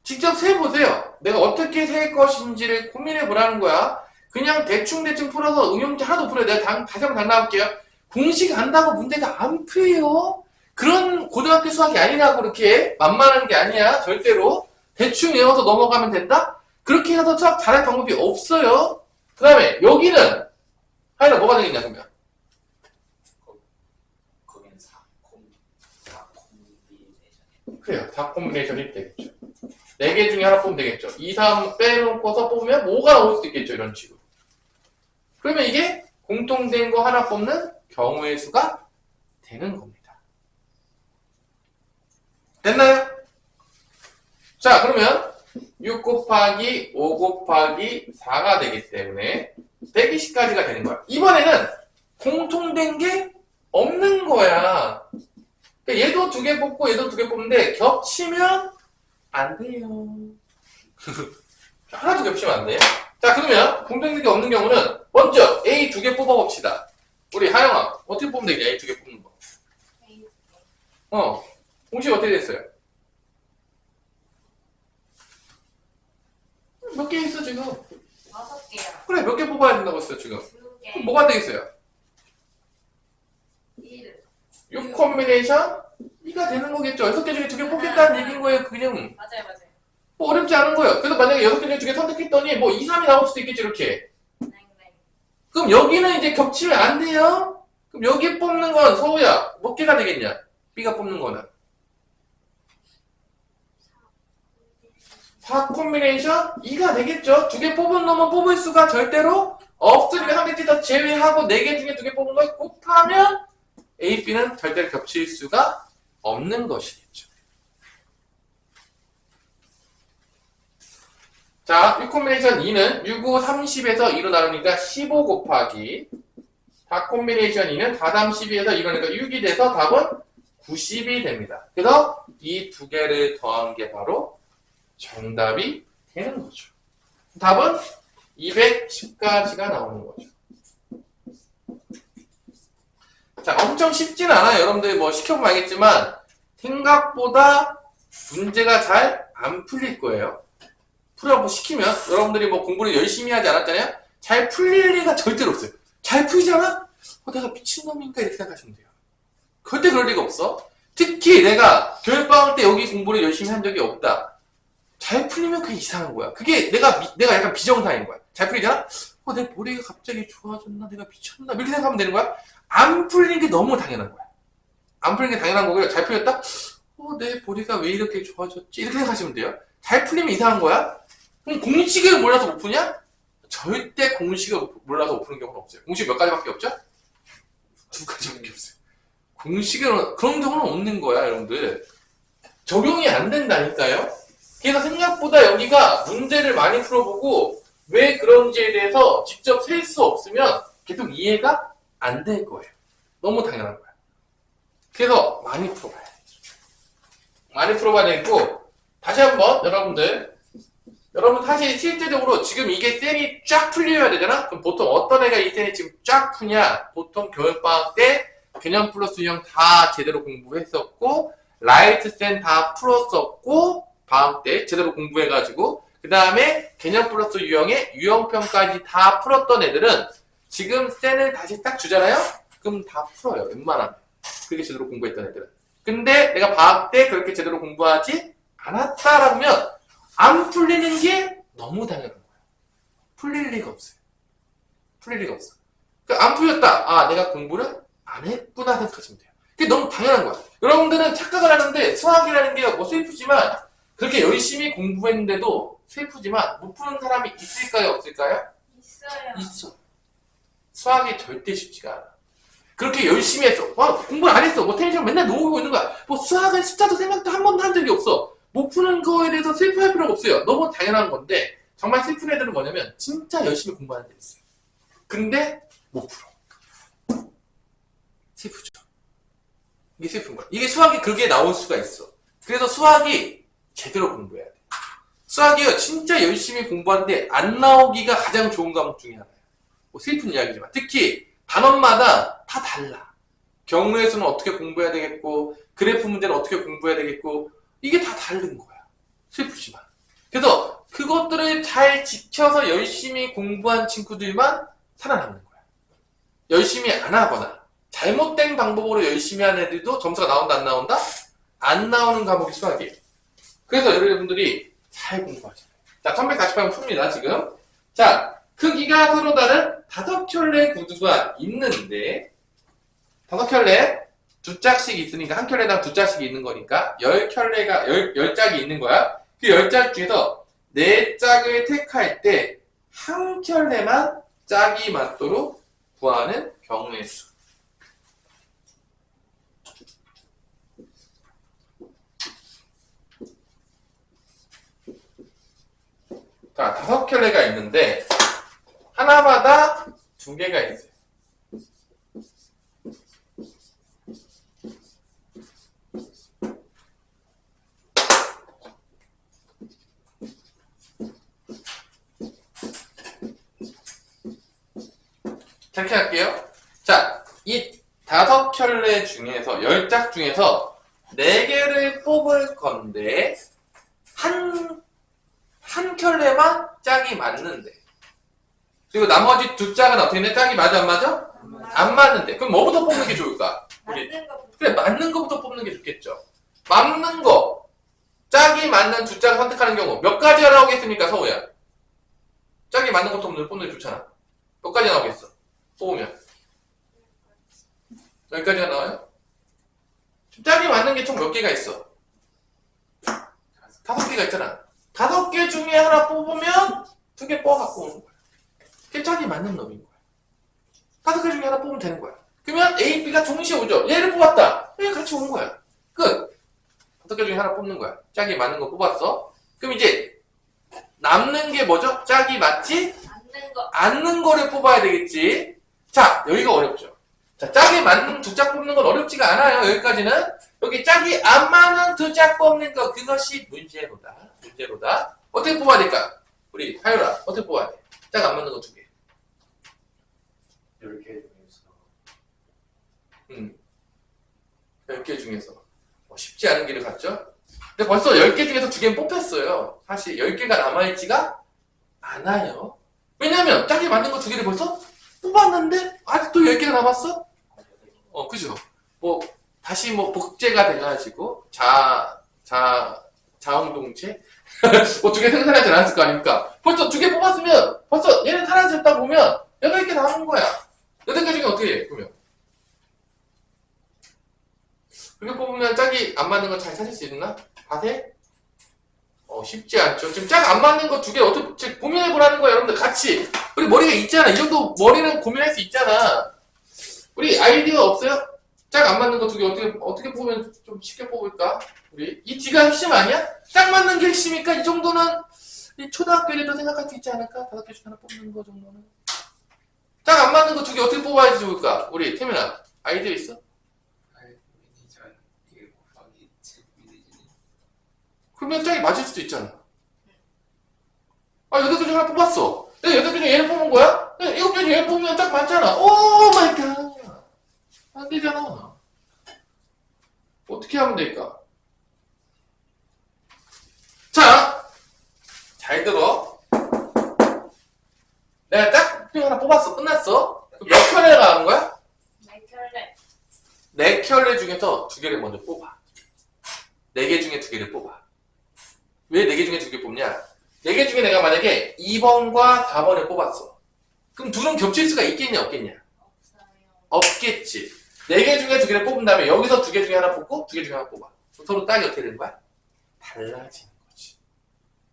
직접 세보세요. 내가 어떻게 셀 것인지를 고민해 보라는 거야. 그냥 대충 풀어서 응용문제 하나도 풀어요. 내가 다시 한번 달라볼게요. 공식 안다고 문제가 안 풀려요. 그런 고등학교 수학이 아니라고 그렇게 만만한 게 아니야. 절대로. 대충 외워서 넘어가면 된다? 그렇게 해서 수학 잘할 방법이 없어요. 그 다음에 여기는 하여간 뭐가 되겠냐 그러면? 거기는 4콤비네이션. 그래요. 4콤비네이션이 되겠죠. 4개 중에 하나 뽑으면 되겠죠. 2, 3 빼놓고서 뽑으면 5가 나올 수도 있겠죠. 이런 식으로. 그러면 이게 공통된 거 하나 뽑는 경우의 수가 되는 겁니다. 됐나요? 자, 그러면 6 곱하기 5 곱하기 4가 되기 때문에 120까지가 되는 거야. 이번에는 공통된 게 없는 거야. 그러니까 얘도 2개 뽑고 얘도 2개 뽑는데 겹치면 안 돼요. 하나도 겹치면 안 돼. 자, 그러면 공통된 게 없는 경우는 먼저 A 2개 뽑아봅시다. 우리 하영아, 어떻게 뽑으면 되겠냐? A 2개 뽑는 거. 공식 어떻게 됐어요? 몇 개 있어, 지금? 6개요. 그래, 몇 개 뽑아야 된다고 했어, 지금? 2개. 그럼 뭐가 되겠어요? 1. 6 콤비네이션 2가 되는 거겠죠. 6개 중에 2개 뽑겠다는 얘기인 거예요, 그냥. 맞아요. 뭐 어렵지 않은 거예요. 그래서 만약에 6개 중에 2개 선택했더니 뭐 2, 3이 나올 수도 있겠지, 이렇게. 네. 그럼 여기는 이제 겹치면 안 돼요? 그럼 여기 뽑는 건, 서우야, 몇 개가 되겠냐? B가 뽑는 거는. 4 콤비네이션 2가 되겠죠? 2개 뽑은 놈은 뽑을 수가 절대로 없으니까 상대 더 제외하고 4개 중에 2개 뽑은 걸 곱하면 A, B는 절대로 겹칠 수가 없는 것이겠죠. 자, 6 콤비네이션 2는 6, 5, 30에서 2로 나누니까 15 곱하기 4 콤비네이션 2는 4, 3, 12에서 2로 나누니까 6이 돼서 답은 90이 됩니다. 그래서 이 2개를 더한 게 바로 정답이 되는 거죠. 답은 210가지가 나오는 거죠. 자, 엄청 쉽진 않아요. 여러분들 뭐 시켜보면 알겠지만 생각보다 문제가 잘 안 풀릴 거예요. 풀어보고 시키면 여러분들이 뭐 공부를 열심히 하지 않았잖아요. 잘 풀릴 리가 절대로 없어요. 잘 풀리지 않아? 내가 미친놈인가 이렇게 생각하시면 돼요. 절대 그럴 리가 없어. 특히 내가 교육방학 때 여기 공부를 열심히 한 적이 없다. 잘 풀리면 그게 이상한 거야. 그게 내가 약간 비정상인 거야. 잘 풀리잖아? 내 머리가 갑자기 좋아졌나? 내가 미쳤나? 이렇게 생각하면 되는 거야. 안 풀리는 게 너무 당연한 거야. 안 풀리는 게 당연한 거고요. 잘 풀렸다? 내 머리가 왜 이렇게 좋아졌지? 이렇게 생각하시면 돼요. 잘 풀리면 이상한 거야? 그럼 공식을 몰라서 못 푸냐? 절대 공식을 몰라서 못 푸는 경우는 없어요. 공식 몇 가지밖에 없죠? 2가지밖에 없어요. 공식을, 그런 경우는 없는 거야, 여러분들. 적용이 안 된다니까요? 그래서 생각보다 여기가 문제를 많이 풀어보고 왜 그런지에 대해서 직접 셀 수 없으면 계속 이해가 안 될 거예요. 너무 당연한 거야. 그래서 많이 풀어봐야 돼. 많이 풀어봐야 되고, 다시 한번 여러분 사실 실제적으로 지금 이게 셀이 쫙 풀려야 되잖아? 그럼 보통 어떤 애가 이 셀이 지금 쫙 푸냐? 보통 교육방학 때 개념 플러스 유형 다 제대로 공부했었고, 라이트 셀 다 풀었었고, 방학 때 제대로 공부해가지고, 그 다음에 개념 플러스 유형의 유형편까지 다 풀었던 애들은 지금 셀을 다시 딱 주잖아요? 그럼 다 풀어요, 웬만하면. 그게 제대로 공부했던 애들은. 근데 내가 방학 때 그렇게 제대로 공부하지 않았다라면 안 풀리는 게 너무 당연한 거야. 풀릴 리가 없어요. 풀릴 리가 없어. 그러니까 안 풀렸다. 내가 공부를 안 했구나 생각하시면 돼요. 그게 너무 당연한 거야. 여러분들은 착각을 하는데 수학이라는 게 뭐 슬프지만 그렇게 열심히 공부했는데도 슬프지만 못 푸는 사람이 있을까요? 없을까요? 있어요. 있어. 수학이 절대 쉽지가 않아. 그렇게 열심히 했어. 공부를 안 했어. 뭐 텐션 맨날 놓고 있는 거야. 뭐 수학은 숫자도 생각도 한 번도 한 적이 없어. 못 푸는 거에 대해서 슬퍼할 필요가 없어요. 너무 당연한 건데 정말 슬픈 애들은 뭐냐면 진짜 열심히 공부하는 애들 있어요. 근데 못 풀어. 슬프죠. 이게 슬픈 거야. 이게 수학이 그게 나올 수가 있어. 그래서 수학이 제대로 공부해야 돼. 수학이요 진짜 열심히 공부하는데 안 나오기가 가장 좋은 과목 중에 하나예요. 뭐 슬픈 이야기지만 특히 단원마다 다 달라. 경우의 수는 어떻게 공부해야 되겠고 그래프 문제는 어떻게 공부해야 되겠고 이게 다 다른 거야. 슬프지만. 그래서 그것들을 잘 지켜서 열심히 공부한 친구들만 살아남는 거야. 열심히 안 하거나 잘못된 방법으로 열심히 하는 애들도 점수가 나온다 안 나온다? 안 나오는 과목이 수학이에요. 그래서 여러분들이 잘 공부하잖아요. 자, 1148번 풉니다, 지금. 자, 크기가 서로 다른 5켤레 구두가 있는데 5켤레 2짝씩 있으니까 한 켤레당 2짝씩 있는 거니까 10켤레가 10짝이 있는 거야. 그 10짝 중에서 4짝을 택할 때 한 켤레만 짝이 맞도록 구하는 경우의 수. 자, 5켤레가 있는데 하나마다 2개가 있어요. 이렇게 할게요. 자, 이 5켤레 중에서 10짝 중에서 4개를 뽑을 건데 한 켤레만 짝이 맞는데, 그리고 나머지 2짝은 어떻게 돼? 짝이 맞아 안 맞아? 안 맞는데, 그럼 뭐부터 뽑는 게 좋을까? 우리 맞는 거 그래, 맞는 거부터 뽑는 게 좋겠죠. 맞는 거, 짝이 맞는 2짝을 선택하는 경우 몇 가지가 나오겠습니까, 서우야? 짝이 맞는 것부터 뽑는 게 좋잖아. 몇 가지 나오겠어? 뽑으면 10가지가 나와요? 짝이 맞는 게 총 몇 개가 있어? 5개가 있잖아. 5개 중에 하나 뽑으면 2개 뽑아갖고 오는 거야. 그게 짝이 맞는 놈인 거야. 5개 중에 하나 뽑으면 되는 거야. 그러면 A, B가 동시에 오죠. 얘를 뽑았다. 얘 같이 오는 거야. 끝. 5개 중에 하나 뽑는 거야. 짝이 맞는 거 뽑았어. 그럼 이제 남는 게 뭐죠? 짝이 맞지 맞는 거 않는 거를 뽑아야 되겠지. 자, 여기가 어렵죠. 자, 짝이 맞는 2짝 뽑는 건 어렵지가 않아요. 여기까지는. 여기 짝이 안 맞는 2짝 뽑는 거, 그것이 문제로다. 문제로다. 어떻게 뽑아야 될까? 우리 하율아, 어떻게 뽑아야 돼? 짝 안 맞는 거 2개. 10개 중에서 10개 중에서. 쉽지 않은 길을 갔죠? 근데 벌써 10개 중에서 2개는 뽑혔어요. 사실 10개가 남아있지가 않아요. 왜냐면 짝이 맞는 거 2개를 벌써 뽑았는데 아직도 10개가 남았어? 그죠? 다시 복제가 돼가지고 자웅동체? 2개 생산하지 않았을 거 아닙니까? 벌써 2개 뽑았으면 벌써 얘는 사라졌다 보면 8개 남은 거야. 8개 중에 어떻게 해? 그러면 그렇게 뽑으면 짝이 안 맞는 거 잘 찾을 수 있나? 자세? 쉽지 않죠. 지금 짝 안 맞는 거 2개 어떻게 고민해보라는 거야, 여러분들. 같이. 우리 머리가 있잖아. 이 정도 머리는 고민할 수 있잖아. 우리 아이디어 없어요? 짝 안 맞는 거 2개 어떻게 뽑으면 좀 쉽게 뽑을까? 우리 이 D가 핵심 아니야? 짝 맞는 게 핵심이니까 이 정도는 이 초등학교에도 생각할 수 있지 않을까? 5개 중에 하나 뽑는 거 정도는. 짝 안 맞는 거 2개 어떻게 뽑아야지 좋을까? 우리 태민아, 아이디어 있어? 매니저 1 곱하기 7 미리지니. 그러면 짝이 맞을 수도 있잖아. 8개 중에 하나 뽑았어. 8개 중에 얘를 뽑은 거야? 7개 중에 얘를 뽑으면 짝 맞잖아. 오 마이 갓. 안 되잖아. 어떻게 하면 될까? 자, 잘 들어. 내가 짝 하나 뽑았어. 끝났어. 그럼 몇 켤레가 나온 거야? 내 켤레 4켤레 중에서 2개를 먼저 뽑아. 4개 중에 2개를 뽑아. 왜 4개 중에 2개 뽑냐? 4개 중에 내가 만약에 2번과 4번을 뽑았어. 그럼 둘은 겹칠 수가 있겠냐, 없겠냐? 없어요. 없겠지. 4개 중에 2개를 뽑은 다음에 여기서 2개 중에 하나 뽑고 2개 중에 하나 뽑아. 그럼 서로 짝이 어떻게 되는 거야? 달라지는 거지.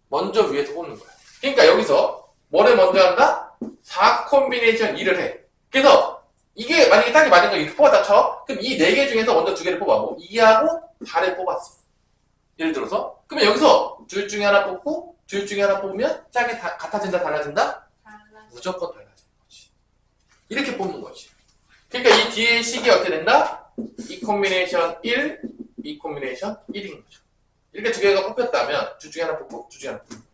먼저 위에서 뽑는 거야. 그러니까 여기서 뭐를 먼저 한다? 4 콤비네이션 2를 해. 그래서 이게 만약에 짝이 맞은 거 이렇게 뽑았다 쳐. 그럼 이 4개 중에서 먼저 2개를 뽑아. 2하고 4를 뽑았어. 예를 들어서. 그러면 여기서 둘 중에 하나 뽑고 둘 중에 하나 뽑으면 짝이 같아진다, 달라진다? 달라. 무조건 달라지는 거지. 이렇게 뽑는 거지. 그러니까 이 뒤에 식이 어떻게 된다? 이 콤비네이션 1, 이 콤비네이션 1인 거죠. 이렇게 2개가 뽑혔다면 둘 중에 하나 뽑고 둘 중에 하나 뽑는 거야.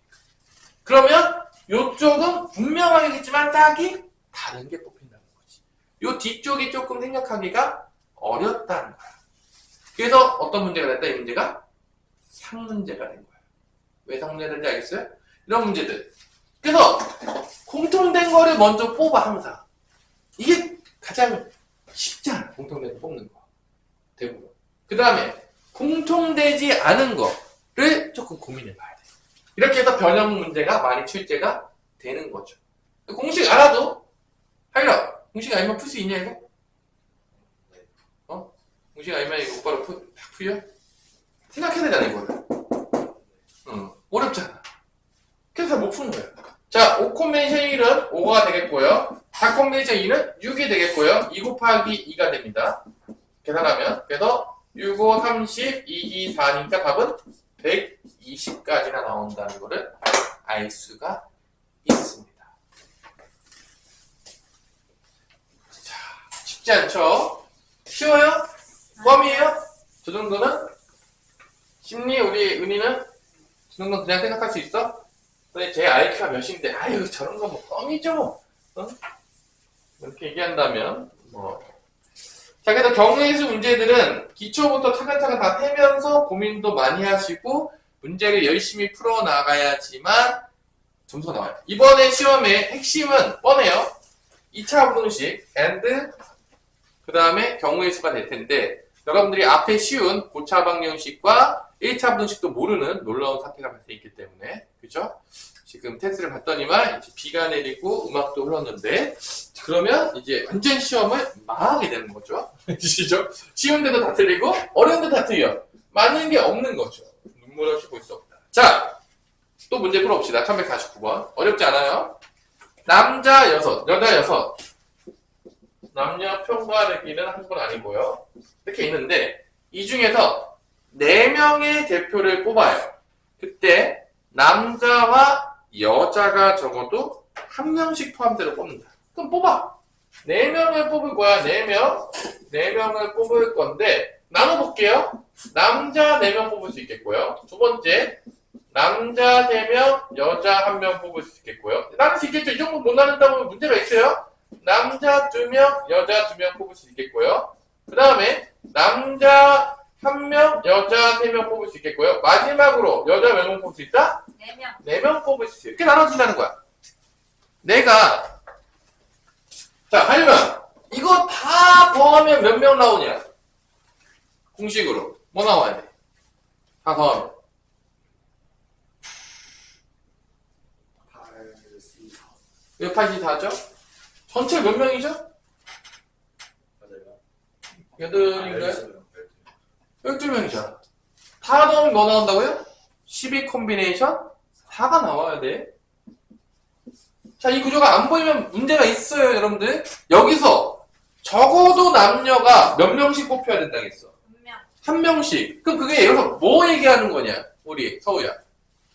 그러면 이쪽은 분명하겠지만 짝이 다른 게 뽑힌다는 거지. 이 뒤쪽이 조금 생각하기가 어렵다는 거야. 그래서 어떤 문제가 됐다? 이 문제가 상문제가 된 거야. 왜 상문제가 된지 알겠어요? 이런 문제들. 그래서 공통된 거를 먼저 뽑아, 항상. 이게 가장 쉽지 않아. 공통된 거 뽑는 거. 대부분. 그 다음에 공통되지 않은 거를 조금 고민해 봐야 돼. 이렇게 해서 변형 문제가 많이 출제가 되는 거죠. 공식 알아도 하이라, 공식 알면 풀 수 있냐 이거? 공식 알면 이거 오빠로 딱 풀려? 생각해야 되잖아 이거는. 어렵잖아. 그래서 못 푸는 거야. 자, 5 콤비네이션 1은 5가 되겠고요. 4 콤비네이션 2는 6이 되겠고요. 2 곱하기 2가 됩니다. 계산하면. 그래서 6, 5, 30, 2, 2, 4니까 답은 120까지나 나온다는 거를 알 수가 있습니다. 자, 쉽지 않죠? 쉬워요? 껌이에요? 저 정도는? 심리 우리 은희는? 저 정도는 그냥 생각할 수 있어? 근데 제 IQ가 몇인데 아유 저런 거 뭐 껌이죠 뭐. 어? 이렇게 얘기한다면 뭐. 자, 그래서 경우의 수 문제들은 기초부터 차근차근 다 세면서 고민도 많이 하시고 문제를 열심히 풀어나가야지만 점수가 나와요. 이번에 시험의 핵심은 뻔해요. 2차 부등식 and 그 다음에 경우의 수가 될 텐데 여러분들이 앞에 쉬운 고차 방정식과 1차 부등식도 모르는 놀라운 사태가 발생했기 때문에 그죠? 지금 테스트를 봤더니만 이제 비가 내리고 음악도 흘렀는데 그러면 이제 완전 시험을 망하게 되는 거죠. 아시죠? 쉬운 데도 다 틀리고 어려운 데도 다 틀려. 맞는 게 없는 거죠. 눈물 없이 볼 수 없다. 자, 또 문제 풀어봅시다. 1149번. 어렵지 않아요? 남자 6, 여자 6. 남녀 평가되기는 한 건 아니고요. 이렇게 있는데 이 중에서 4명의 대표를 뽑아요. 그때 남자와 여자가 적어도 1명씩 포함되어 뽑는다. 그럼 뽑아. 4명을 뽑을 거야. 4명. 4명을 뽑을 건데 나눠볼게요. 남자 4명 뽑을 수 있겠고요. 두 번째 남자 3명, 여자 1명 뽑을 수 있겠고요. 나눌 수 있겠죠. 이 정도 못 나눈다고 문제가 있어요. 남자 2명, 여자 2명 뽑을 수 있겠고요. 그 다음에 남자 1명, 여자 3명 뽑을 수 있겠고요. 마지막으로 여자 몇 명 뽑을 수 있다? 4명. 4명 뽑을 수 있어요. 이렇게 나눠준다는 거야. 내가 자 하려면 이거 다 더하면 몇 명 나오냐? 공식으로 뭐 나와야 돼? 다 더하면 84죠? 전체 몇 명이죠? 맞아요. 8인가요? 12명이잖아. 다 더하면 뭐 나온다고요? 12 콤비네이션 4가 나와야 돼. 자, 이 구조가 안 보이면 문제가 있어요, 여러분들. 여기서 적어도 남녀가 몇 명씩 뽑혀야 된다겠어. 1명. 한 명씩. 그럼 그게 예를 들어서 뭐 얘기하는 거냐? 우리 서우야.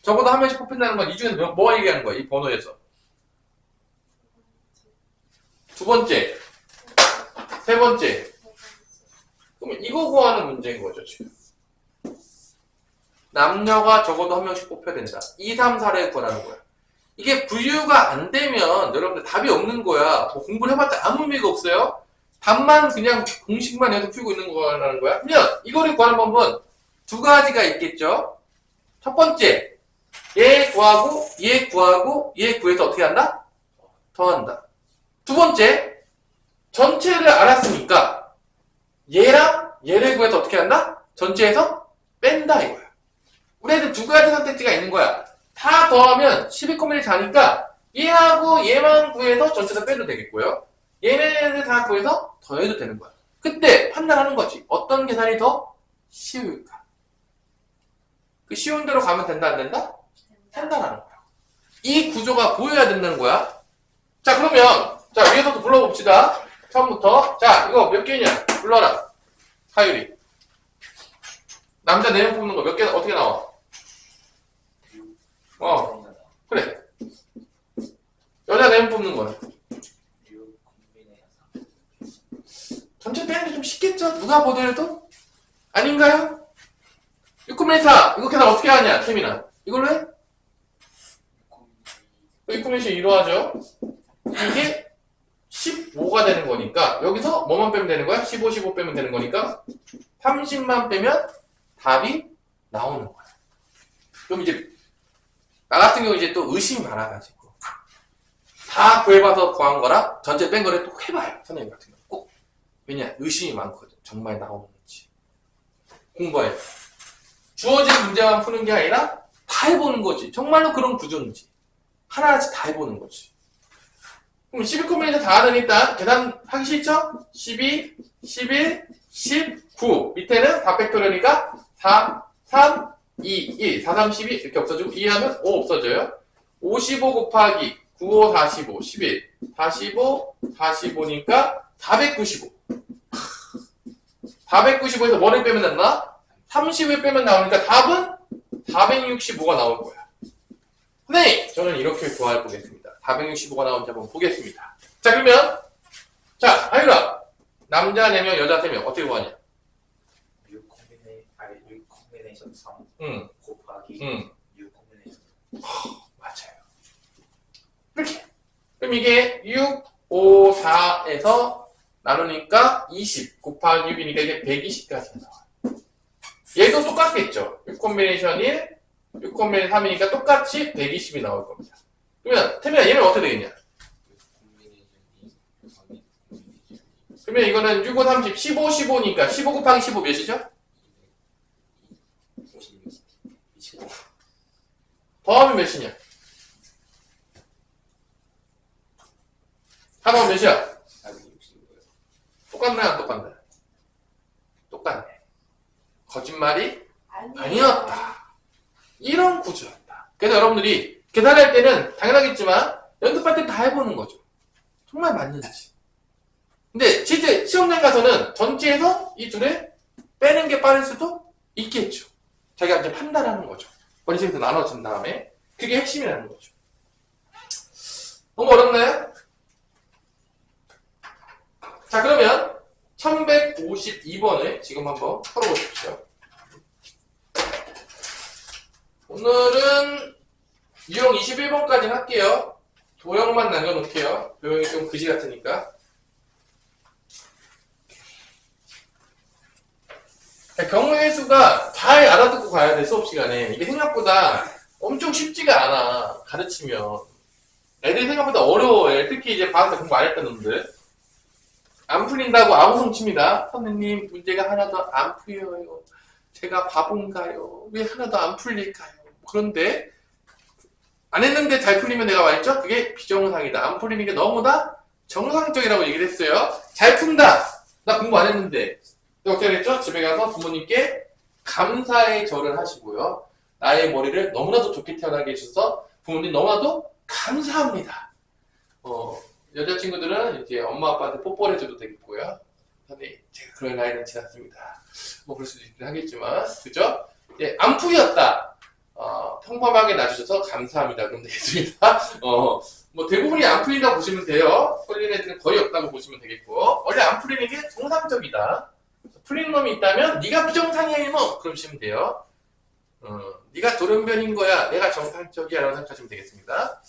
적어도 한 명씩 뽑힌다는 건 이 중에서 뭐 얘기하는 거야? 이 번호에서. 두 번째, 세 번째. 그럼 이거 구하는 문제인 거죠, 지금. 남녀가 적어도 한 명씩 뽑혀야 된다. 2, 3, 4를 구하는 거야. 이게 분류가 안 되면 여러분들 답이 없는 거야. 뭐 공부를 해봤자 아무 의미가 없어요. 답만 그냥 공식만 해서 풀고 있는 거라는 거야. 그러면 이거를 구하는 방법은 두 가지가 있겠죠. 첫 번째, 얘 구하고 얘 구하고 얘 구해서 어떻게 한다? 더한다. 두 번째, 전체를 알았으니까 얘랑 얘를 구해서 어떻게 한다? 전체에서 뺀다 이거야. 우리한테 두 가지 선택지가 있는 거야. 다 더하면 12,4니까 얘하고 얘만 구해서 전체에서 빼도 되겠고요. 얘네들 다 구해서 더해도 되는 거야. 그때 판단하는 거지. 어떤 계산이 더 쉬울까? 그 쉬운 대로 가면 된다 안 된다? 판단하는 거야. 이 구조가 보여야 된다는 거야. 자 그러면 자 위에서도 불러봅시다. 처음부터 자 이거 몇 개냐? 불러라. 하율이. 남자 4명 뽑는 거 몇 개 어떻게 나와? 그래. 여자 4명 뽑는 거는 전체 빼는 게 좀 쉽겠죠? 누가 보더라도? 아닌가요? 6,4 이거 계산 어떻게 하냐? 태민아 이걸로 해? 6,4 이러하죠? 이게 15가 되는 거니까 여기서 뭐만 빼면 되는 거야? 15, 15 빼면 되는 거니까 30만 빼면 답이 나오는 거야. 그럼 이제 나 같은 경우 이제 또 의심이 많아가지고 다 구해봐서 구한 거랑 전체 뺀 거를 또 해봐요. 선생님 같은 경우 꼭. 왜냐? 의심이 많거든. 정말 나오는지. 공부해요. 주어진 문제만 푸는 게 아니라 다 해보는 거지. 정말로 그런 구조인지. 하나하나씩 다 해보는 거지. 그럼 12콤비네이션 다 하는 일단 계산하기 싫죠? 12, 11, 19 밑에는 4팩토리얼이니까 4, 3, 2, 1 4, 3, 12 이렇게 없어지고 2하면 5 없어져요. 55 곱하기 95, 45, 11 45, 45니까 495 495에서 뭐를 빼면 된다? 30을 빼면 나오니까 답은 465가 나올 거야. 네! 저는 이렇게 구할 보겠습니다. 465가 나오는지 한번 보겠습니다. 자, 그러면, 자, 하율아. 남자 4명, 여자 3명. 어떻게 구하냐? 6 콤비네이션 3 응, 곱하기 응. 6 콤비네이션 맞아요. 이렇게. 그럼 이게 6, 5, 4에서 나누니까 20 곱하기 6이니까 이게 120까지 나와요. 얘도 똑같겠죠. 6 콤비네이션 1, 6 콤비네이션 3이니까 똑같이 120이 나올 겁니다. 그러면 태민아 얘는 어떻게 되겠냐? 6 콤비네이션 2 곱하기 콤비네이션 그러면 이거는 6, 5, 30, 15, 15니까 15 곱하기 15 몇이죠? 56 25 더하면 몇이냐? 하나면 몇이야? 465요. 똑같네 안 똑같네? 똑같네. 거짓말이 아니에요. 아니었다. 이런 구조였다. 그래서 여러분들이 계산할 때는 당연하겠지만 연습할 때 다 해보는 거죠. 정말 맞는지. 근데 실제 시험장 가서는 전체에서 이 둘을 빼는 게 빠를 수도 있겠죠. 자기가 이제 판단하는 거죠. 머릿속에서 나눠진 다음에 그게 핵심이라는 거죠. 너무 어렵나요? 자, 그러면 1152번을 지금 한번 풀어보십시오. 오늘은 유형 21번까지 할게요. 도형만 남겨놓을게요. 도형이 좀 그지 같으니까. 경우의 수가 잘 알아듣고 가야 돼, 수업 시간에. 이게 생각보다 엄청 쉽지가 않아, 가르치면. 애들이 생각보다 어려워요. 특히 이제 방학 때 공부 안 했던 놈들. 안 풀린다고 아우성 칩니다. 선생님, 문제가 하나도 안 풀려요. 제가 바본가요? 왜 하나도 안 풀릴까요? 그런데, 안 했는데 잘 풀리면 내가 말했죠? 그게 비정상이다. 안 풀리는 게 너무나 정상적이라고 얘기를 했어요. 잘 푼다! 나 공부 안 했는데. 어떻게 했죠? 집에 가서 부모님께 감사의 절을 하시고요. 나의 머리를 너무나도 좋게 태어나게 해주셔서 부모님 너무나도 감사합니다. 여자친구들은 이제 엄마 아빠한테 뽀뽀를 해줘도 되겠고요. 근데 제가 그럴 나이는 지났습니다. 뭐 그럴 수도 있긴 하겠지만, 그죠? 예, 안 풀렸다. 평범하게 놔주셔서 감사합니다. 그럼 되겠습니다. 뭐 대부분이 안 풀린다고 보시면 돼요. 풀리는 애들은 거의 없다고 보시면 되겠고, 원래 안 풀리는 게 정상적이다. 풀리는 놈이 있다면 네가 비정상이야 이놈 그러시면 돼요. 네가 돌연변인 거야. 내가 정상적이야 라고 생각하시면 되겠습니다.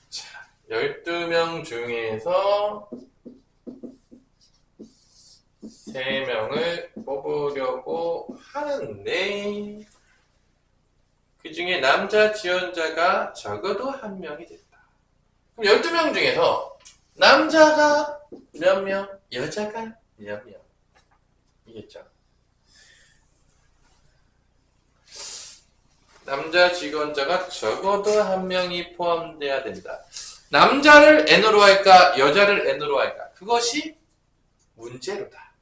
자, 12명 중에서 3명을 뽑으려고 하는데 그 중에 남자 지원자가 적어도 1명이 됐다. 그럼 12명 중에서 남자가 몇 명, 여자가 몇 명. 이겠죠. 남자 지원자가 적어도 1명이 포함돼야 된다. 남자를 N으로 할까, 여자를 N으로 할까? 그것이 문제로다.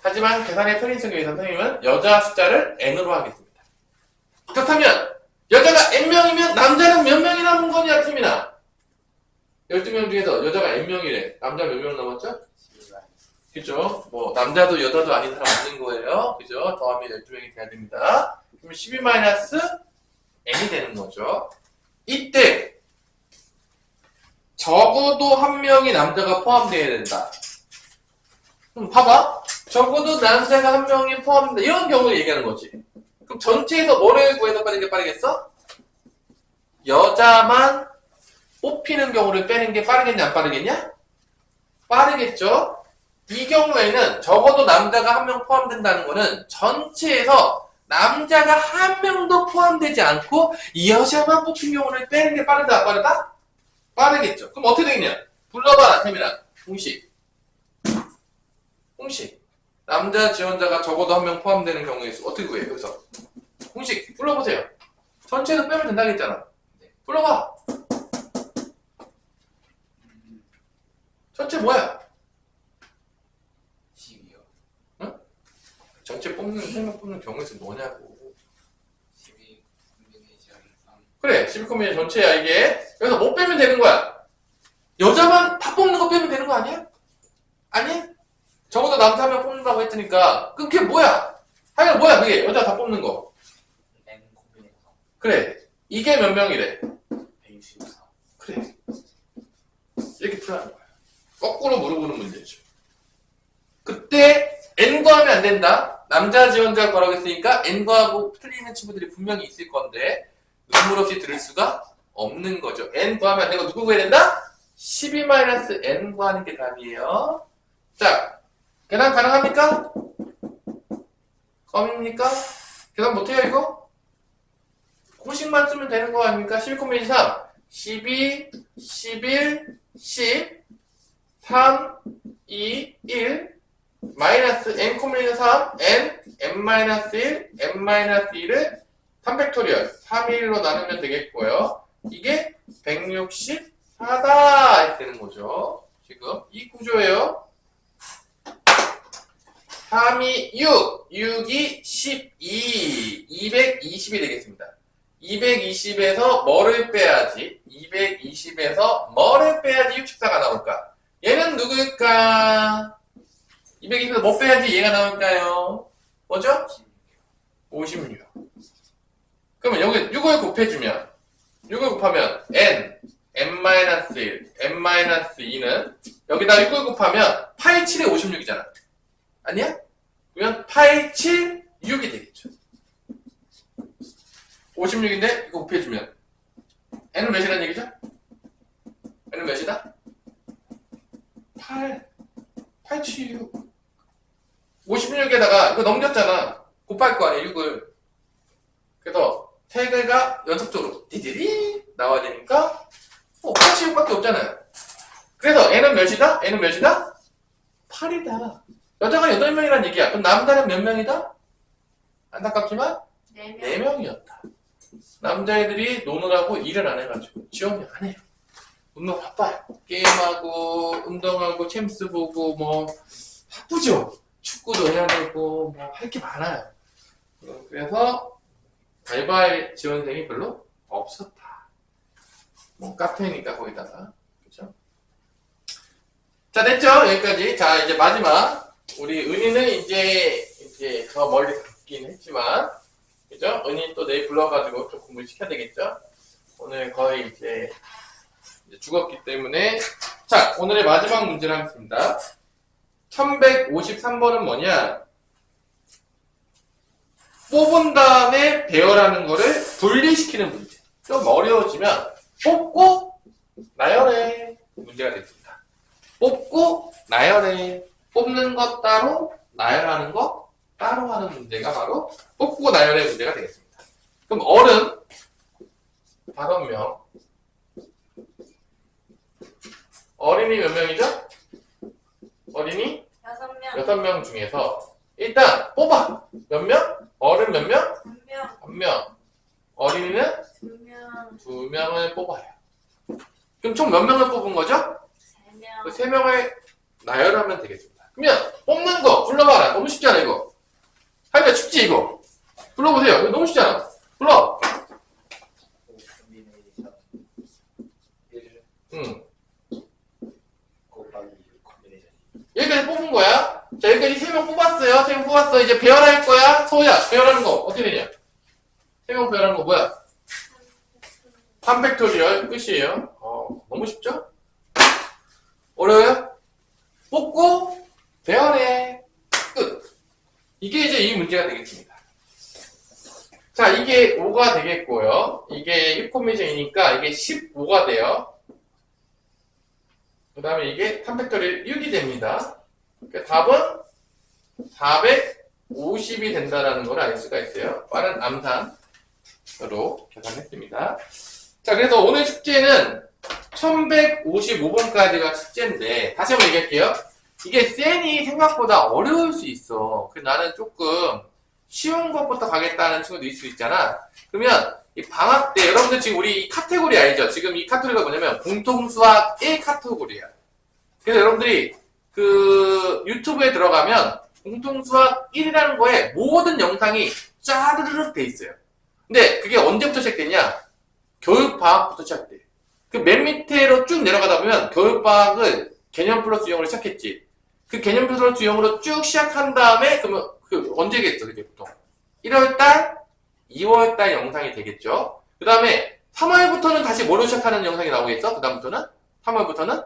하지만 계산의 편의성에 의해서 선생님은 여자 숫자를 N으로 하겠습니다. 그렇다면 여자가 N명이면 남자는 몇 명이 남은 거냐, 팀이나? 12명 중에서 여자가 N명이래. 남자 몇 명 남았죠? 그죠? 뭐, 남자도 여자도 아닌 사람 없는 거예요. 그죠? 더하면 12명이 돼야 됩니다. 그러면 12-N이 되는 거죠. 이때, 적어도 1명이 남자가 포함되어야 된다. 그럼 봐봐. 적어도 남자가 1명이 포함된다. 이런 경우를 얘기하는 거지. 그럼 전체에서 뭐를 구해서 빠른 게 빠르겠어? 여자만 뽑히는 경우를 빼는 게 빠르겠냐, 안 빠르겠냐? 빠르겠죠? 이 경우에는 적어도 남자가 1명 포함된다는 거는 전체에서 남자가 1명도 포함되지 않고 여자만 뽑힌 경우를 빼는 게 빠르다, 안 빠르다? 빠르겠죠? 그럼 어떻게 되겠냐? 불러봐, 태민아. 공식. 공식. 남자 지원자가 적어도 1명 포함되는 경우의 수. 어떻게 구해요, 여기서? 공식. 불러보세요. 전체에서 빼면 된다고 했잖아. 불러봐. 전체 뭐야? 12요. 응? 전체 뽑는, 3명 뽑는 경우의 수 뭐냐고. 12 콤비네이션 3 그래, 12콤비네이션 전체야, 이게. 여기서 못 빼면 되는 거야. 여자만 다 뽑는 거 빼면 되는 거 아니야? 아니? 적어도 남자 1명 뽑는다고 했으니까. 그럼 그게 뭐야? 하여간 뭐야, 그게? 여자 다 뽑는 거. N 콤비네이션 그래. 이게 몇 명이래? 164. 그래. 이렇게 풀어야 하는 거야. 거꾸로 물어보는 문제죠. 그때 n 구하면 안 된다. 남자 지원자 구하겠으니까 n 구하고 틀리는 친구들이 분명히 있을 건데 눈물 없이 들을 수가 없는 거죠. n 구하면 안 되고 누구 구해야 된다? 12-n 구하는 게 답이에요. 자, 계산 가능합니까? 껌입니까? 계산 못해요 이거? 공식만 쓰면 되는 거 아닙니까? 12-3 12, 11, 10 3, 2, 1 마이너스 n, 3 n, n-1, n-1을 3팩토리얼 3일로 나누면 되겠고요. 이게 164다 이렇게 되는 거죠. 지금 이 구조예요. 3이 6, 6이 12, 220이 되겠습니다. 220에서 뭐를 빼야지? 220에서 뭐를 빼야지 64가 나올까? 얘는 누구일까? 220에서 뭐 빼야지 얘가 나올까요? 뭐죠? 56. 그러면 여기 6을 곱해주면 6을 곱하면 n, n-1, n-2는 여기다 6을 곱하면 8, 7에 56이잖아. 아니야? 그러면 8, 7, 6이 되겠죠. 56인데 이거 곱해주면 n은 몇이라는 얘기죠? n은 몇이다? 8, 7, 6 56에다가 이거 넘겼잖아. 곱할 거 아니야 6을. 그래서 세 개가 연속적으로 디디리 나와야 되니까 8, 7, 6밖에 없잖아요. 그래서 n은 몇이다? n은 몇이다? 8이다. 여자가 8명이란 얘기야. 그럼 남자는 몇 명이다? 안타깝지만 4명이었다. 남자애들이 노느라고 일을 안 해가지고 지원이 안 해요. 운동 바빠요. 게임하고 운동하고 챔스 보고 뭐 바쁘죠. 축구도 해야 되고 뭐 할 게 많아요. 그래서 알바의 지원생이 별로 없었다. 뭐 카페니까 거기다가 그렇죠? 자 됐죠? 여기까지. 자 이제 마지막 우리 은희는 이제 더 멀리 갔긴 했지만 그죠? 은희 또 내일 불러가지고 좀 공부 시켜야 되겠죠? 오늘 거의 이제 죽었기 때문에 자 오늘의 마지막 문제를 하겠습니다. 1153번은 뭐냐? 뽑은 다음에 배열하는 거를 분리시키는 문제. 좀 어려워지면 뽑고 나열해 문제가 되겠습니다. 뽑고 나열해. 뽑는 것 따로 나열하는 거 따로 하는 문제가 바로 뽑고 나열해 문제가 되겠습니다. 그럼 어른 5명 어린이 몇 명이죠? 어린이 6명. 6명 중에서 일단 뽑아. 몇 명? 어른 몇 명? 1명. 1명. 어린이는 2명. 2명을 뽑아요. 그럼 총 몇 명을 뽑은 거죠? 3명. 그 3명을 나열하면 되겠습니다. 그러면 뽑는 거 불러봐라. 너무 쉽지 않아 이거. 하기가 쉽지 이거. 불러보세요. 이거 너무 쉽잖아. 불러. 콤비네이션 1 응. 곱하기 6 콤비네이션 여기까지 뽑은 거야. 자 여기까지 3명 뽑았어요. 3명 뽑았어. 이제 배열할 거야. 소야 배열하는 거 어떻게 되냐? 3명 배열하는 거 뭐야? 3팩토리얼 끝이에요. 너무 쉽죠? 어려워요? 뽑고 배열해. 끝. 이게 이제 이 문제가 되겠습니다. 자, 이게 5가 되겠고요. 이게 6콤비네이션이니까 이게 15가 돼요. 그 다음에 이게 3팩토리얼 6이 됩니다. 그러니까 답은 450이 된다는 걸 알 수가 있어요. 빠른 암산으로 계산했습니다. 자, 그래서 오늘 숙제는 1155번까지가 숙제인데 다시 한번 얘기할게요. 이게 쌤이 생각보다 어려울 수 있어. 그래서 나는 조금 쉬운 것부터 가겠다는 친구도 있을 수 있잖아. 그러면 이 방학 때 여러분들 지금 우리 이 카테고리 알죠? 지금 이 카테고리가 뭐냐면 공통수학 1 카테고리야. 그래서 여러분들이 그 유튜브에 들어가면 공통수학 1이라는 거에 모든 영상이 짜르르륵 돼 있어요. 근데 그게 언제부터 시작되냐? 교육방학부터 시작돼. 그 맨 밑으로 쭉 내려가다 보면 교육방학을 개념 플러스 유형으로 시작했지. 그 개념 플러스 유형으로 쭉 시작한 다음에 그러면 그 언제겠어 그게 보통 1월달, 2월달 영상이 되겠죠. 그 다음에 3월부터는 다시 뭐로 시작하는 영상이 나오겠죠? 그 다음부터는 3월부터는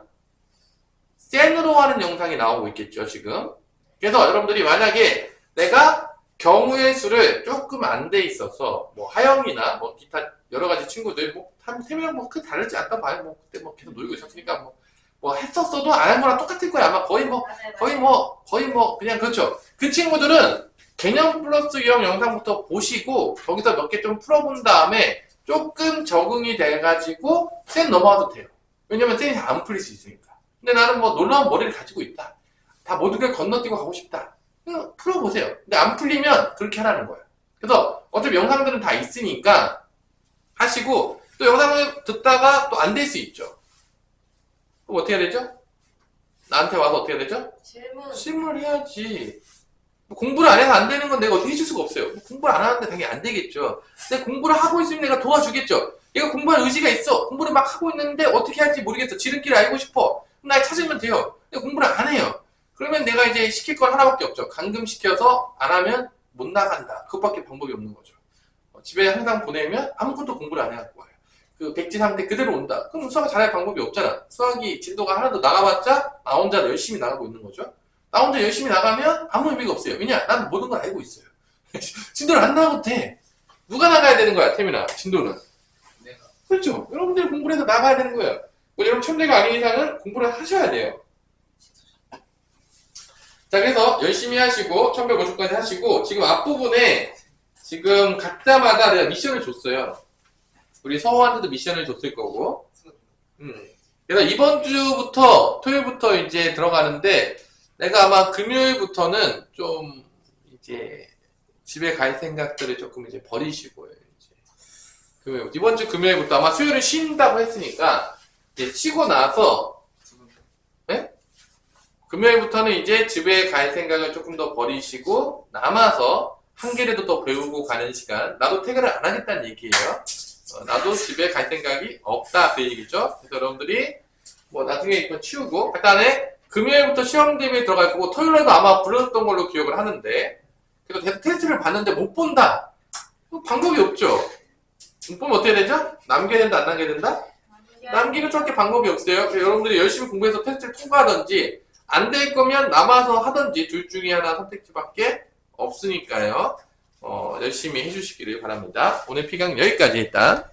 센으로 하는 영상이 나오고 있겠죠, 지금. 그래서 여러분들이 만약에 내가 경우의 수를 조금 안 돼 있어서 뭐 하영이나 뭐 기타 여러 가지 친구들 뭐 한 3명 뭐 크게 다르지 않다 봐요. 뭐 그때 뭐 계속 놀고 있었으니까 뭐 했었어도 안 한 거랑 똑같을 거야. 아마 거의 뭐 그냥 그렇죠. 그 친구들은 개념 플러스 유형 영상부터 보시고 거기서 몇 개 좀 풀어본 다음에 조금 적응이 돼가지고 센 넘어와도 돼요. 왜냐면 센이 안 풀릴 수 있으니까. 근데 나는 뭐 놀라운 머리를 가지고 있다. 다 모든 걸 건너뛰고 가고 싶다. 그냥 풀어보세요. 근데 안 풀리면 그렇게 하라는 거예요. 그래서 어차피 영상들은 다 있으니까 하시고 또 영상을 듣다가 또 안 될 수 있죠. 그럼 어떻게 해야 되죠? 나한테 와서 어떻게 해야 되죠? 질문을 해야지. 뭐 공부를 안 해서 안 되는 건 내가 어떻게 해줄 수가 없어요. 공부를 안 하는데 당연히 안 되겠죠. 근데 공부를 하고 있으면 내가 도와주겠죠. 얘가 공부할 의지가 있어. 공부를 막 하고 있는데 어떻게 할지 모르겠어. 지름길을 알고 싶어. 그럼 날 찾으면 돼요. 근데 공부를 안 해요. 그러면 내가 이제 시킬 건 하나밖에 없죠. 감금시켜서 안 하면 못 나간다. 그것밖에 방법이 없는 거죠. 집에 항상 보내면 아무것도 공부를 안 해갖고 와요. 그 백지상대 그대로 온다. 그럼 수학을 잘할 방법이 없잖아. 수학이 진도가 하나도 나가봤자 나 혼자 열심히 나가고 있는 거죠. 나 혼자 열심히 나가면 아무 의미가 없어요. 왜냐? 난 모든 걸 알고 있어요. 진도를 안 나가도 돼. 누가 나가야 되는 거야, 태민아? 진도는. 내가 그렇죠. 여러분들이 공부를 해서 나가야 되는 거예요. 뭐 여러분 천재가 아닌 이상은 공부를 하셔야 돼요. 자, 그래서 열심히 하시고 1150까지 하시고 지금 앞부분에 지금 각자마다 내가 미션을 줬어요. 우리 서호한테도 미션을 줬을 거고. 그래서 이번 주부터 토요일부터 이제 들어가는데 내가 아마 금요일부터는 좀 이제 집에 갈 생각들을 조금 이제 버리시고요. 이제 이번 주 금요일부터 아마 수요일은 쉰다고 했으니까 이제 쉬고 나서 금요일부터는 이제 집에 갈 생각을 조금 더 버리시고 남아서 한 개라도 더 배우고 가는 시간. 나도 퇴근을 안 하겠다는 얘기예요. 나도 집에 갈 생각이 없다 그 얘기죠. 그래서 여러분들이 뭐 나중에 이거 치우고 일단에 금요일부터 시험 대비에 들어갈 거고 토요일에도 아마 불렀던 걸로 기억을 하는데 그래서 계속 테스트를 봤는데 못 본다. 방법이 없죠. 못 보면 어떻게 되죠? 남겨야 된다 안 남겨야 된다? 남기는 저렇게 방법이 없어요. 그래서 여러분들이 열심히 공부해서 테스트를 통과하든지 안 될 거면 남아서 하든지 둘 중에 하나 선택지밖에 없으니까요. 열심히 해주시기를 바랍니다. 오늘 피강 여기까지 일단.